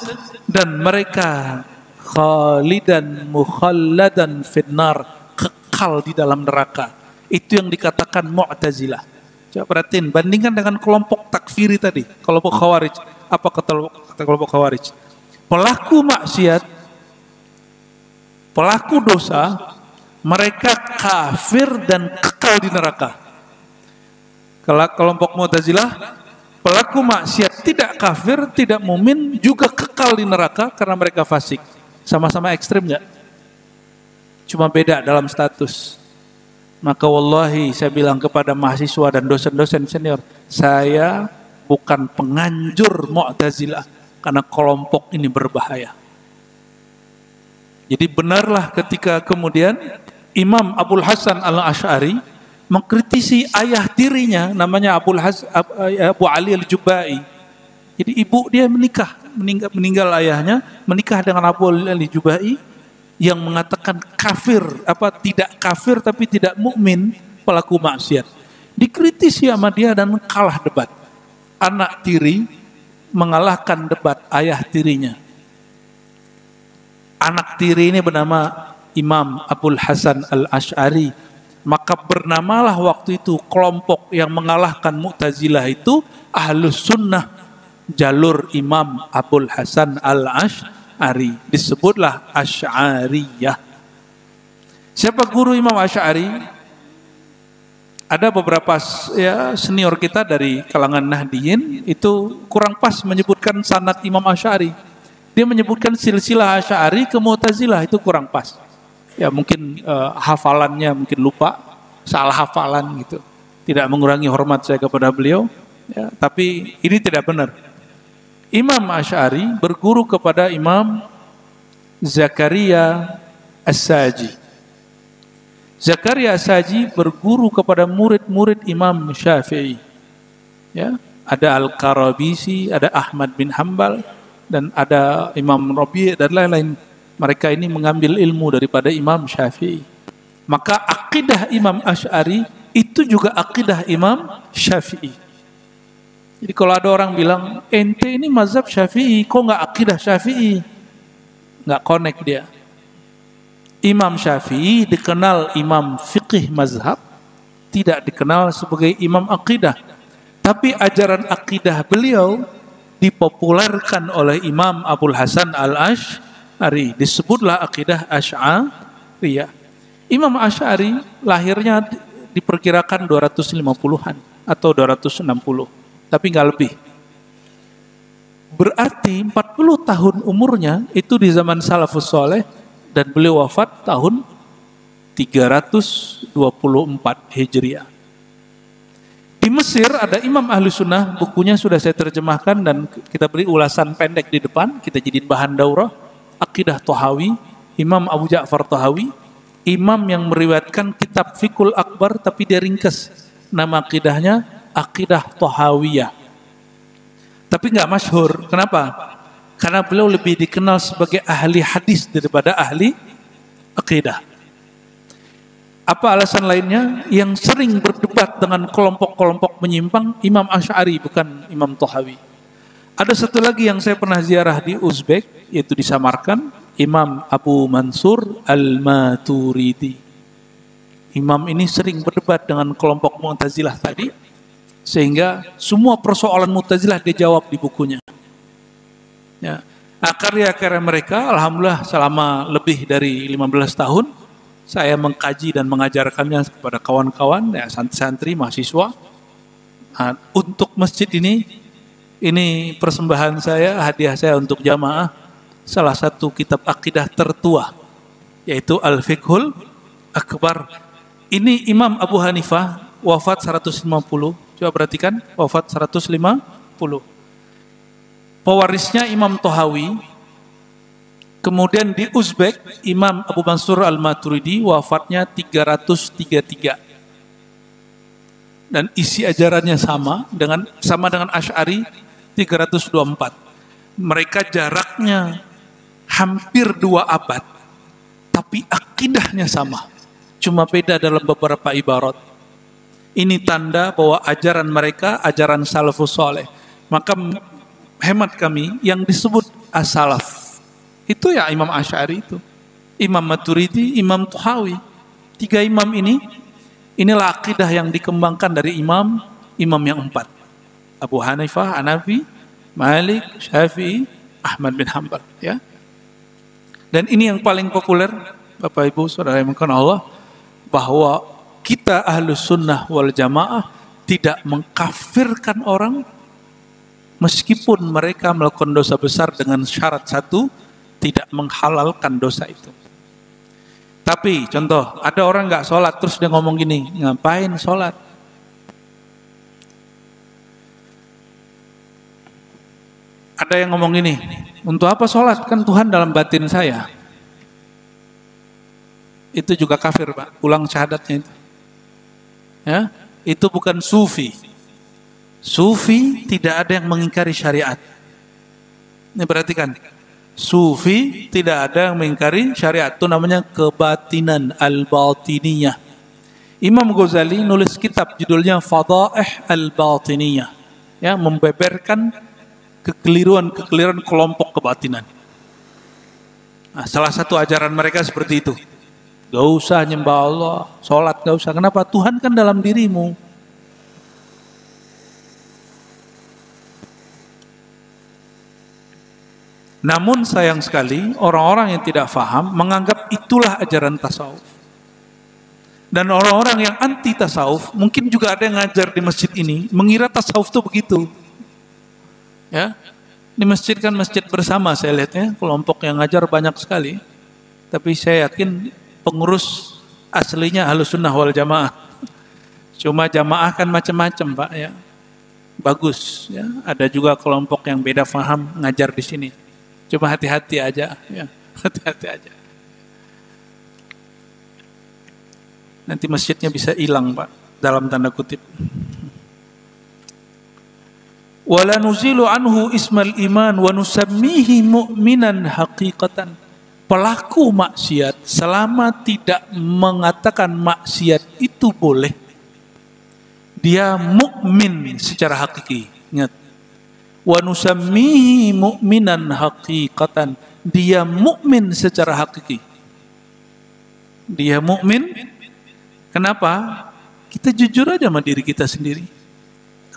dan mereka khalidan mukhalladan finnar, kekal di dalam neraka. Itu yang dikatakan Mu'tazilah. Coba perhatiin, bandingkan dengan kelompok takfiri tadi, kelompok Khawarij. Apa kata kelompok Khawarij? Pelaku maksiat, pelaku dosa, mereka kafir dan kekal di neraka. Kalau kelompok Mu'tazilah, pelaku maksiat tidak kafir, tidak mumin, juga kekal di neraka karena mereka fasik. Sama-sama ekstrim nggak? Cuma beda dalam status. Maka wallahi saya bilang kepada mahasiswa dan dosen-dosen senior, saya bukan penganjur Mu'tazilah karena kelompok ini berbahaya. Jadi benarlah ketika kemudian Imam Abul Hasan Al-Asy'ari mengkritisi ayah tirinya namanya Abu Ali Al-Jubai. Jadi ibu dia meninggal ayahnya, menikah dengan Abu Ali Al-Jubai yang mengatakan kafir, tidak kafir tapi tidak mukmin, pelaku maksiat. Dikritisi sama dia dan kalah debat. Anak tiri mengalahkan debat ayah tirinya. Anak tiri ini bernama Imam Abul Hasan Al-Asy'ari. Maka bernamalah waktu itu kelompok yang mengalahkan Mu'tazilah itu Ahlus Sunnah, jalur Imam Abul Hasan Al-Asy'ari. Disebutlah Asy'ariyah. Siapa guru Imam Asy'ari? Ada beberapa senior kita dari kalangan Nahdiyin itu kurang pas menyebutkan sanad Imam Asy'ari. Dia menyebutkan silsilah Asy'ari ke Mu'tazilah, itu kurang pas. Ya mungkin hafalannya mungkin lupa, salah hafalan gitu. Tidak mengurangi hormat saya kepada beliau, ya, tapi ini tidak benar. Imam Asy'ari berguru kepada Imam Zakaria As-Saji. Zakaria As-Saji berguru kepada murid-murid Imam Syafi'i. Ya, ada Al-Karabisi, ada Ahmad bin Hanbal, dan ada Imam Rabi' dan lain-lain. Mereka ini mengambil ilmu daripada Imam Syafi'i. Maka akidah Imam Asy'ari itu juga akidah Imam Syafi'i. Jadi kalau ada orang bilang, ente ini mazhab Syafi'i, kok nggak akidah Syafi'i? Nggak connect dia. Imam Syafi'i dikenal imam fiqih mazhab, tidak dikenal sebagai imam akidah. Tapi ajaran akidah beliau dipopulerkan oleh Imam Abul Hasan Al-Asy'ari. Disebutlah akidah Asy'ariyah. Imam Asy'ari lahirnya diperkirakan 250-an atau 260, tapi nggak lebih. Berarti 40 tahun umurnya itu di zaman salafus soleh, dan beliau wafat tahun 324 Hijriah. Di Mesir ada Imam Ahlu Sunnah, bukunya sudah saya terjemahkan dan kita beri ulasan pendek di depan, kita jadiin bahan daurah. Aqidah Thahawi, Imam Abu Ja'far Thahawi, imam yang meriwayatkan kitab Fiqhul Akbar tapi dia ringkas. Nama akidahnya Aqidah Thahawiyah. Tapi nggak masyhur. Kenapa? Karena beliau lebih dikenal sebagai ahli hadis daripada ahli akidah. Apa alasan lainnya? Yang sering berdebat dengan kelompok-kelompok menyimpang Imam Asy'ari, bukan Imam Thahawi. Ada satu lagi yang saya pernah ziarah di Uzbek, yaitu di Samarkand, Imam Abu Mansur Al-Maturidi. Imam ini sering berdebat dengan kelompok Mu'tazilah tadi, sehingga semua persoalan Mu'tazilah dia jawab di bukunya. Ya. Karya-karya mereka, alhamdulillah selama lebih dari 15 tahun, saya mengkaji dan mengajarkannya kepada kawan-kawan, ya, santri-santri, mahasiswa. Nah, untuk masjid ini persembahan saya, hadiah saya untuk jamaah, salah satu kitab akidah tertua, yaitu Al-Fiqhul Akbar. Ini Imam Abu Hanifah, wafat 150, coba perhatikan, wafat 150. Pewarisnya Imam Thahawi. Kemudian di Uzbek, Imam Abu Mansur Al-Maturidi wafatnya 333. Dan isi ajarannya sama dengan Asy'ari 324. Mereka jaraknya hampir 2 abad, tapi akidahnya sama. Cuma beda dalam beberapa ibarat. Ini tanda bahwa ajaran mereka ajaran salafus saleh. Maka hemat kami yang disebut as-salaf itu ya Imam Asy'ari itu, Imam Maturidi, Imam Thahawi. 3 imam inilah akidah yang dikembangkan dari imam yang 4. Abu Hanifah, Hanafi, Malik, Syafi'i, Ahmad bin Hanbal, ya. Dan ini yang paling populer, Bapak Ibu Saudara yang dimuliakan Allah, bahwa kita Ahlus Sunnah wal Jamaah tidak mengkafirkan orang meskipun mereka melakukan dosa besar dengan syarat satu, tidak menghalalkan dosa itu. Tapi contoh, ada orang nggak sholat terus dia ngomong gini, ngapain sholat? Ada yang ngomong gini, untuk apa sholat? Kan Tuhan dalam batin saya. itu juga kafir, Pak. Ulang syahadatnya itu. Ya, itu bukan sufi. Sufi tidak ada yang mengingkari syariat. Ini perhatikan. Sufi tidak ada yang mengingkari syariat. Itu namanya kebatinan al-batiniyah. Imam Ghazali nulis kitab judulnya Fadaih al-Batiniyah. Ya, membeberkan kekeliruan kelompok kebatinan. Nah, salah satu ajaran mereka seperti itu. Gak usah nyembah Allah, sholat gak usah. Kenapa? Tuhan kan dalam dirimu. Namun sayang sekali orang-orang yang tidak faham menganggap itulah ajaran tasawuf. Dan orang-orang yang anti tasawuf mungkin juga ada yang ngajar di masjid ini mengira tasawuf itu begitu. Ya, di masjid kan masjid bersama saya lihatnya, kelompok yang ngajar banyak sekali. Tapi saya yakin pengurus aslinya Ahlussunnah wal Jamaah. Cuma jamaah kan macam-macam, Pak, ya. Bagus, ya. Ada juga kelompok yang beda faham ngajar di sini. Cuma hati-hati aja, ya. Hati-hati aja. Nanti masjidnya bisa hilang, Pak, dalam tanda kutip. Wala nuzilu anhu ismal iman wa nusammihi mu'minan haqiqatan. Pelaku maksiat selama tidak mengatakan maksiat itu boleh, dia mukmin secara hakiki. Ingat. Wa nusammihi mu'minan haqiqatan. Dia mukmin secara hakiki. Dia mukmin. Kenapa? Kita jujur aja sama diri kita sendiri.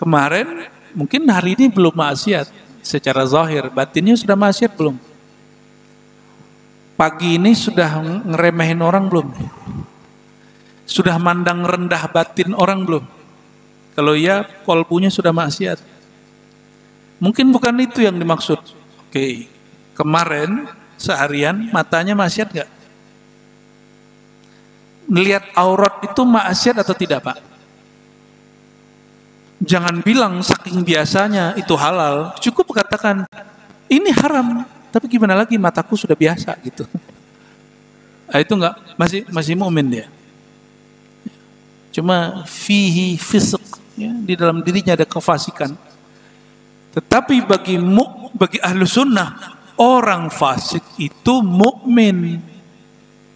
Kemarin mungkin hari ini belum maksiat secara zahir, batinnya sudah maksiat belum? Pagi ini sudah ngeremehin orang belum? Sudah mandang rendah batin orang belum? Kalau iya, kolbunya sudah maksiat. Mungkin bukan itu yang dimaksud. Oke, kemarin seharian matanya maksiat gak? Melihat aurat itu maksiat atau tidak, Pak? Jangan bilang saking biasanya itu halal. Cukup katakan ini haram, tapi gimana lagi mataku sudah biasa gitu. Nah, itu enggak, masih mukmin dia. Cuma fihi fisq, ya, di dalam dirinya ada kefasikan. Tetapi bagi Ahlus Sunnah, orang fasik itu mukmin.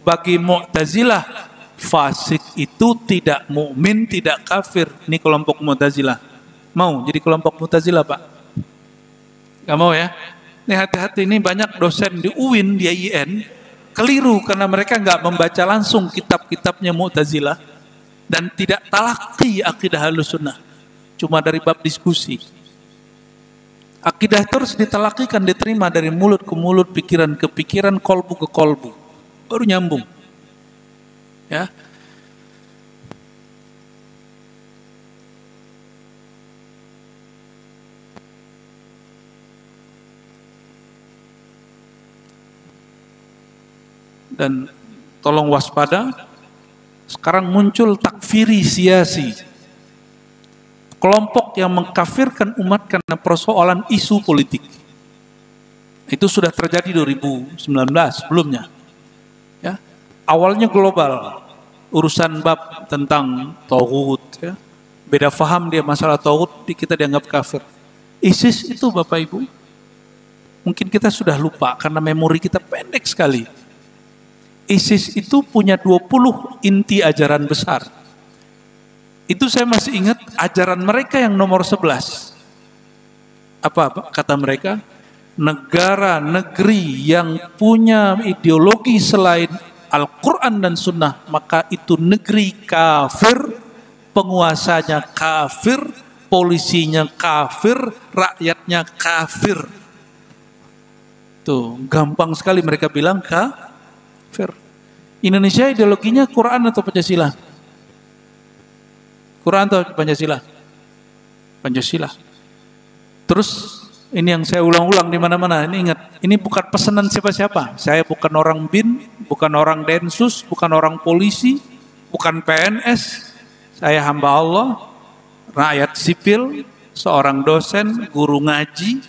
Bagi Mu'tazilah, fasik itu tidak mukmin, tidak kafir. Ini kelompok Mu'tazilah. Mau jadi kelompok Mu'tazilah, Pak? Gak mau ya? Ini hati-hati, ini banyak dosen di UIN, di IAIN keliru karena mereka nggak membaca langsung kitab-kitabnya Mu'tazilah dan tidak talaki akidah Ahlus Sunnah. Cuma dari bab diskusi. Akidah terus ditalakikan, diterima dari mulut ke mulut, pikiran ke pikiran, kolbu ke kolbu. Baru nyambung. Ya. Dan tolong waspada, sekarang muncul takfiri siasi. Kelompok yang mengkafirkan umat karena persoalan isu politik. Itu sudah terjadi 2019 sebelumnya. Ya. Awalnya global, urusan bab tentang tauhid, ya. Beda faham dia masalah tauhid, kita dianggap kafir. ISIS itu Bapak Ibu, mungkin kita sudah lupa karena memori kita pendek sekali. ISIS itu punya 20 inti ajaran besar. Itu saya masih ingat ajaran mereka yang nomor 11. Apa kata mereka? Negara, negeri yang punya ideologi selain Al-Quran dan Sunnah, maka itu negeri kafir, penguasanya kafir, polisinya kafir, rakyatnya kafir. Tuh, gampang sekali mereka bilang kafir. Indonesia ideologinya Quran atau Pancasila? Quran atau Pancasila? Pancasila. Terus ini yang saya ulang-ulang di mana-mana. Ini ingat, ini bukan pesanan siapa-siapa. Saya bukan orang BIN, bukan orang Densus, bukan orang polisi, bukan PNS. Saya hamba Allah, rakyat sipil, seorang dosen, guru ngaji,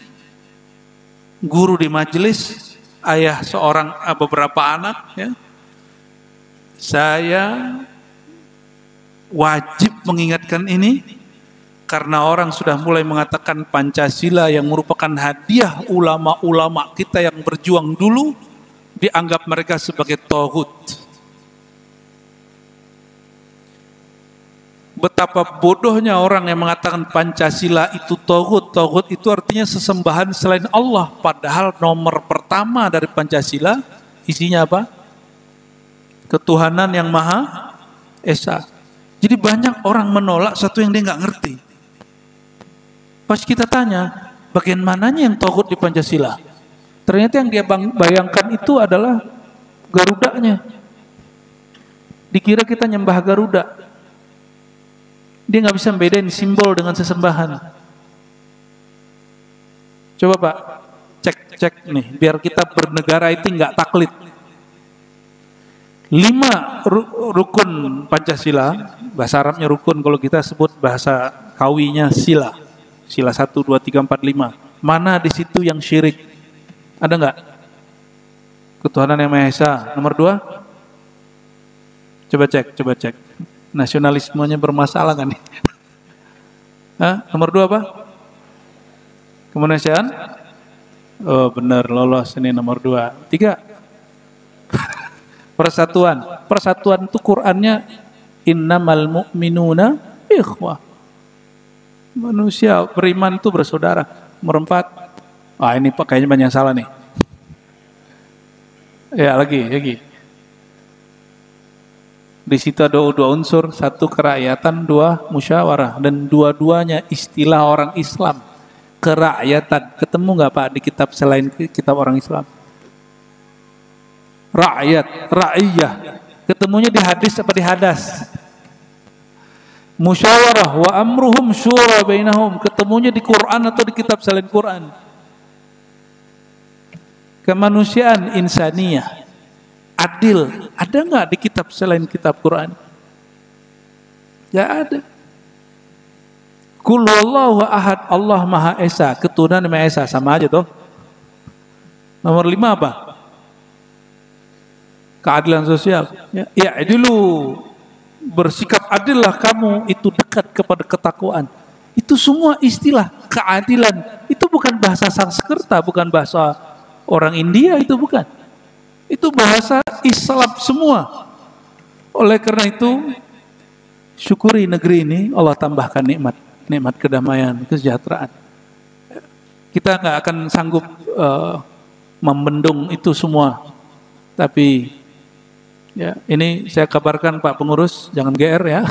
guru di majelis, ayah seorang beberapa anak. Ya. Saya wajib mengingatkan ini karena orang sudah mulai mengatakan Pancasila yang merupakan hadiah ulama-ulama kita yang berjuang dulu, dianggap mereka sebagai tauhid. Betapa bodohnya orang yang mengatakan Pancasila itu tauhid. Tauhid itu artinya sesembahan selain Allah. Padahal nomor pertama dari Pancasila isinya apa? Ketuhanan yang Maha Esa. Jadi banyak orang menolak satu yang dia nggak ngerti. Pas kita tanya, bagian mananya yang tauhid di Pancasila? Ternyata yang dia bayangkan itu adalah Garudanya. Dikira kita nyembah Garuda. Dia nggak bisa membedain simbol dengan sesembahan. Coba Pak, cek nih, biar kita bernegara itu nggak taklid. 5 rukun Pancasila, bahasa Arabnya rukun, kalau kita sebut bahasa kawinya sila. Sila 1, 2, 3, 4, 5. Mana di situ yang syirik? Ada nggak? Ketuhanan yang Maha Esa. Nomor 2? Coba cek. Nasionalismenya bermasalah kan nih? Hah? Nomor 2 apa? Kemanusiaan? Oh benar, lolos ini nomor 2. 3? Persatuan itu Qur'annya innamal mu'minuna ikhwah. Manusia beriman itu bersaudara. Nomor 4. Ini Pak kayaknya banyak salah nih. Ya lagi. Di situ ada 2 unsur, 1 kerakyatan, 2 musyawarah, dan dua-duanya istilah orang Islam. Kerakyatan, ketemu nggak Pak di kitab selain kitab orang Islam? Rakyat, ra'iyah, ketemunya di hadis apa di hadas? Musyawarah wa amruhum syura bainahum, ketemunya di Quran atau di kitab selain Quran? Kemanusiaan, insaniyah, adil, ada nggak di kitab selain kitab Quran? Nggak ada. Qul huwallahu ahad, Allah Maha Esa, ketuhanan Maha Esa, sama aja toh. Nomor 5 apa? Keadilan sosial. Ya dulu bersikap adillah kamu, itu dekat kepada ketakwaan. Itu semua istilah keadilan. Itu bukan bahasa Sanskerta, bukan bahasa orang India, itu bukan. Itu bahasa Islam semua. Oleh karena itu, syukuri negeri ini, Allah tambahkan nikmat kedamaian, kesejahteraan. Kita nggak akan sanggup membendung itu semua. Tapi ya, ini saya kabarkan Pak Pengurus, jangan GR ya.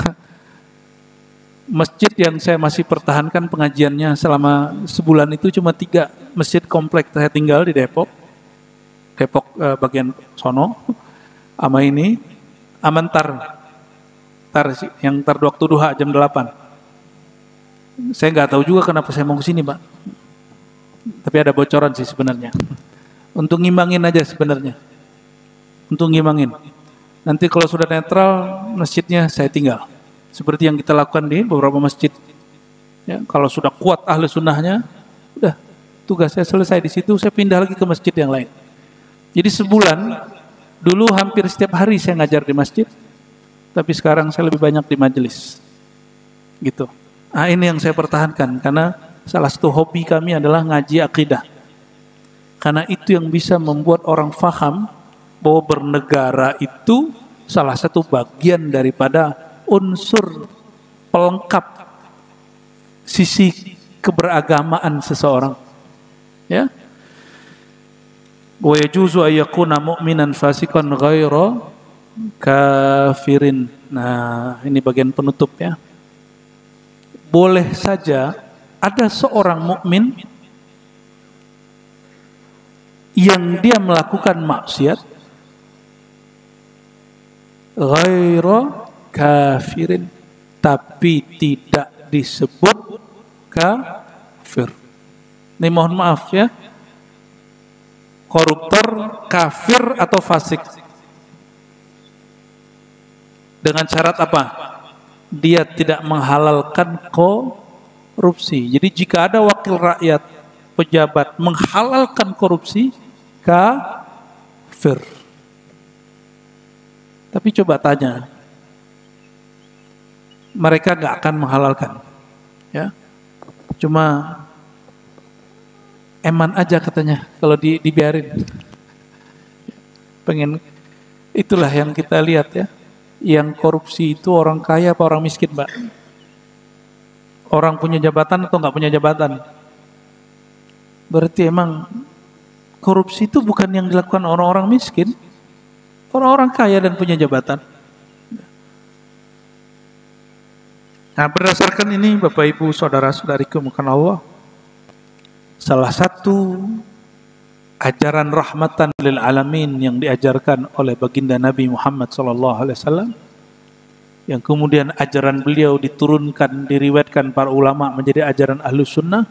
Masjid yang saya masih pertahankan pengajiannya selama sebulan itu cuma 3 masjid komplek. Saya tinggal di Depok bagian sono, sama ini, Amantar, yang waktu duha jam 8. Saya nggak tahu juga kenapa saya mau ke sini Pak. Tapi ada bocoran sih sebenarnya. Untuk ngimbangin aja sebenarnya. Untuk ngimbangin. Nanti kalau sudah netral, masjidnya saya tinggal. Seperti yang kita lakukan di beberapa masjid. Ya, kalau sudah kuat ahli sunnahnya, udah tugas saya selesai di situ, saya pindah lagi ke masjid yang lain. Jadi sebulan, dulu hampir setiap hari saya ngajar di masjid, tapi sekarang saya lebih banyak di majelis. Gitu. Ini yang saya pertahankan, karena salah satu hobi kami adalah ngaji akidah. Karena itu yang bisa membuat orang faham bahwa bernegara itu salah satu bagian daripada unsur pelengkap sisi keberagamaan seseorang. Ya. Wa yajuzu ayyakuna mu'minan fasiqan ghaira kafirin. Nah, ini bagian penutup ya. Boleh saja ada seorang mukmin yang dia melakukan maksiat ghaira kafirin, tapi tidak disebut kafir. Ini mohon maaf ya, koruptor kafir atau fasik dengan syarat apa? Dia tidak menghalalkan korupsi. Jadi jika ada wakil rakyat, pejabat menghalalkan korupsi, kafir. Tapi coba tanya, mereka nggak akan menghalalkan, ya. Cuma eman aja katanya kalau dibiarin. Pengen, itulah yang kita lihat ya. Yang korupsi itu orang kaya apa orang miskin, Mbak? Orang punya jabatan atau nggak punya jabatan? Berarti emang korupsi itu bukan yang dilakukan orang-orang miskin, orang-orang kaya dan punya jabatan. Nah, berdasarkan ini Bapak Ibu saudara-saudariku bukan Allah, salah satu ajaran rahmatan lil alamin yang diajarkan oleh baginda Nabi Muhammad SAW, yang kemudian ajaran beliau diturunkan, diriwayatkan para ulama menjadi ajaran Ahlus Sunnah,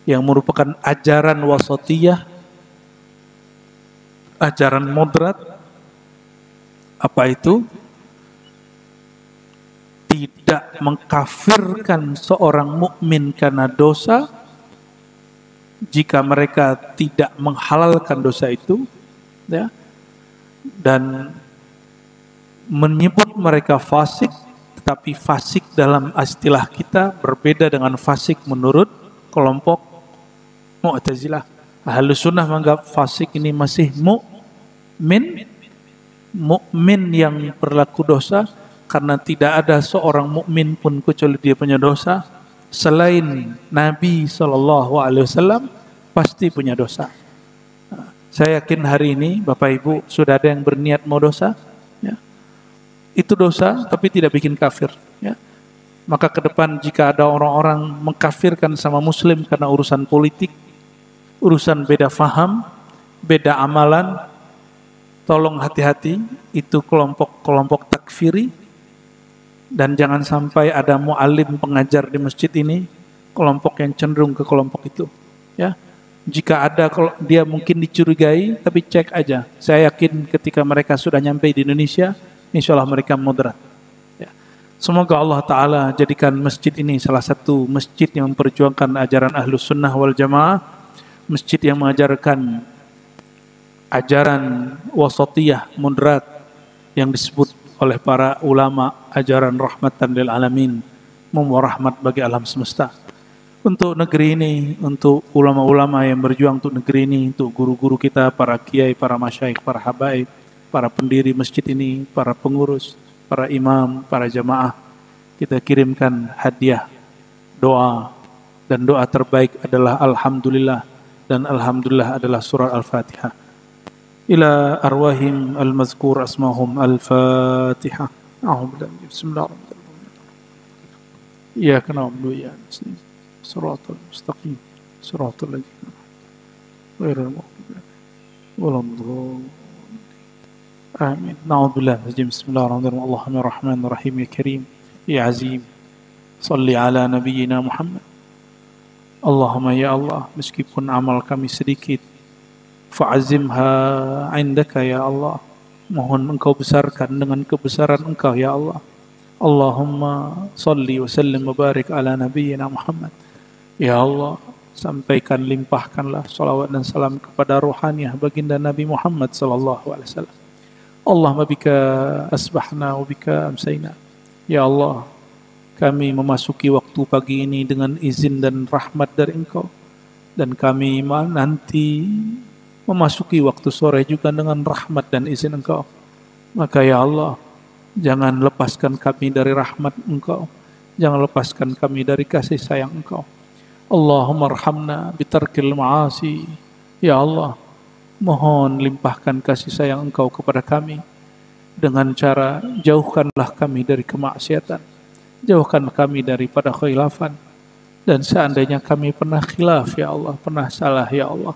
yang merupakan ajaran wasatiyah, ajaran moderat. Apa itu? Tidak mengkafirkan seorang mukmin karena dosa jika mereka tidak menghalalkan dosa itu, ya, dan menyebut mereka fasik, tetapi fasik dalam istilah kita berbeda dengan fasik menurut kelompok Mu'tazilah. Ahlus Sunnah menganggap fasik ini masih mukmin yang berlaku dosa, karena tidak ada seorang mukmin pun kecuali dia punya dosa. Selain Nabi SAW pasti punya dosa. Saya yakin hari ini Bapak Ibu sudah ada yang berniat mau dosa, ya. Itu dosa tapi tidak bikin kafir, ya. Maka ke depan jika ada orang-orang mengkafirkan sama muslim karena urusan politik, urusan beda faham, beda amalan, tolong hati-hati, itu kelompok-kelompok takfiri. Dan jangan sampai ada mu'alim pengajar di masjid ini kelompok yang cenderung ke kelompok itu, ya. Jika ada, kalau dia mungkin dicurigai, tapi cek aja. Saya yakin ketika mereka sudah nyampe di Indonesia, insya Allah mereka moderat, ya. Semoga Allah Ta'ala jadikan masjid ini salah satu masjid yang memperjuangkan ajaran Ahlus Sunnah wal Jamaah, masjid yang mengajarkan ajaran wasatiyah moderat yang disebut oleh para ulama ajaran rahmatan lil alamin, membawa rahmat bagi alam semesta. Untuk negeri ini, untuk ulama-ulama yang berjuang untuk negeri ini, untuk guru-guru kita, para kiai, para masyaikh, para habaib, para pendiri masjid ini, para pengurus, para imam, para jamaah, kita kirimkan hadiah doa, dan doa terbaik adalah alhamdulillah, dan alhamdulillah adalah surah Al-Fatihah. Ila arwahim al-mazkur asmahum al-Fatihah. Bismillahirrahmanirrahim. Iyyaka na'budu wa iyyaka nasta'in. Shiratal mustaqim. Shiratal ladzina ghairil maghdubi 'alaihim waladdallin. Amin. Na'udzubillahi minaz syaitanir rajim. Bismillahirrahmanirrahim. Allahumma rahmanir rahim ya karim ya azim. Shalli ala nabiyyina Muhammad. Allahumma ya Allah, meskipun amal kami sedikit, fa'azimha indaka ya Allah, mohon engkau besarkan dengan kebesaran engkau ya Allah. Allahumma salli wa sallim wa barik ala nabiyyina Muhammad. Ya Allah, sampaikan, limpahkanlah salawat dan salam kepada ruhaniah baginda Nabi Muhammad sallallahu alaihi wasallam. Allahumma bika asbahna wa bika amsayna. Ya Allah, kami memasuki waktu pagi ini dengan izin dan rahmat dari engkau, dan kami nanti memasuki waktu sore juga dengan rahmat dan izin engkau. Maka ya Allah, jangan lepaskan kami dari rahmat engkau, jangan lepaskan kami dari kasih sayang engkau. Allahumma arhamna bitarkil ma'asi. Ya Allah, mohon limpahkan kasih sayang engkau kepada kami dengan cara jauhkanlah kami dari kemaksiatan, jauhkan kami daripada khilafan. Dan seandainya kami pernah khilaf ya Allah, pernah salah ya Allah,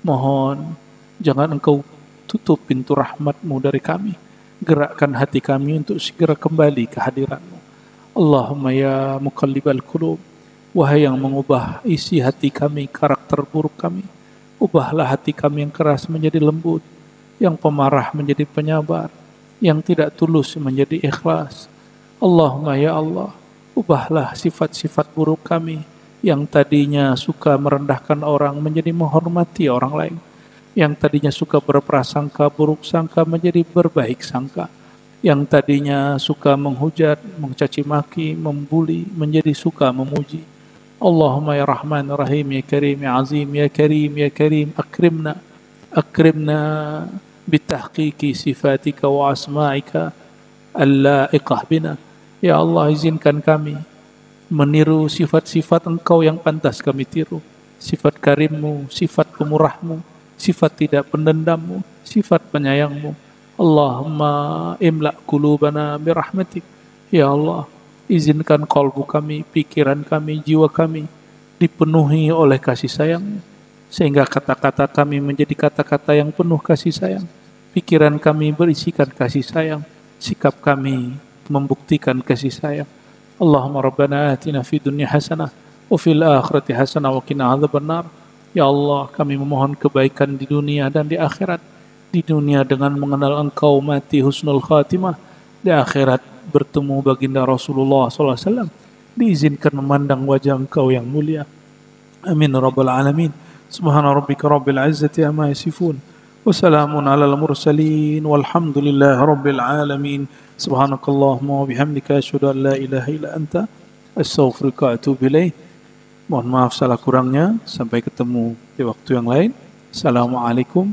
mohon jangan engkau tutup pintu rahmatmu dari kami. Gerakkan hati kami untuk segera kembali ke hadiratmu. Allahumma ya muqallibal qulub, wahai yang mengubah isi hati kami, karakter buruk kami, ubahlah hati kami yang keras menjadi lembut, yang pemarah menjadi penyabar, yang tidak tulus menjadi ikhlas. Allahumma ya Allah, ubahlah sifat-sifat buruk kami, yang tadinya suka merendahkan orang menjadi menghormati orang lain, yang tadinya suka berprasangka buruk sangka menjadi berbaik sangka. yang tadinya suka menghujat, mencaci maki, membuli, menjadi suka memuji. Allahumma ya Rahman ya Rahim ya Karim ya Azim ya Karim ya Karim akrimna bitahqiqi sifatika wa asma'ika al-la'iqah bina. Ya Allah, izinkan kami meniru sifat-sifat Engkau yang pantas kami tiru. Sifat karimmu, sifat pemurahmu, sifat tidak pendendammu, sifat penyayangmu. Allahumma imla' qulubana birahmatik. Ya Allah, izinkan kalbu kami, pikiran kami, jiwa kami dipenuhi oleh kasih sayang, sehingga kata-kata kami menjadi kata-kata yang penuh kasih sayang. Pikiran kami berisikan kasih sayang, sikap kami membuktikan kasih sayang. Allahumma rabbana atina fid dunya hasanah wa fil akhirati hasanah wa qina adzabannar. Ya Allah, kami memohon kebaikan di dunia dan di akhirat. Di dunia dengan mengenal Engkau, mati husnul khatimah. Di akhirat bertemu baginda Rasulullah SAW, diizinkan memandang wajah Engkau yang mulia. Amin rabbal alamin. Subhana rabbika rabbil izzati amma yasifun, wa salamun alal mursalin, walhamdulillahi rabbil alamin. Subhanakallahumma wa bihamdika asyhadu an la ilaha illa anta astaghfiruka wa atubu ilaik. Mohon maaf salah kurangnya. Sampai ketemu di waktu yang lain. Assalamualaikum.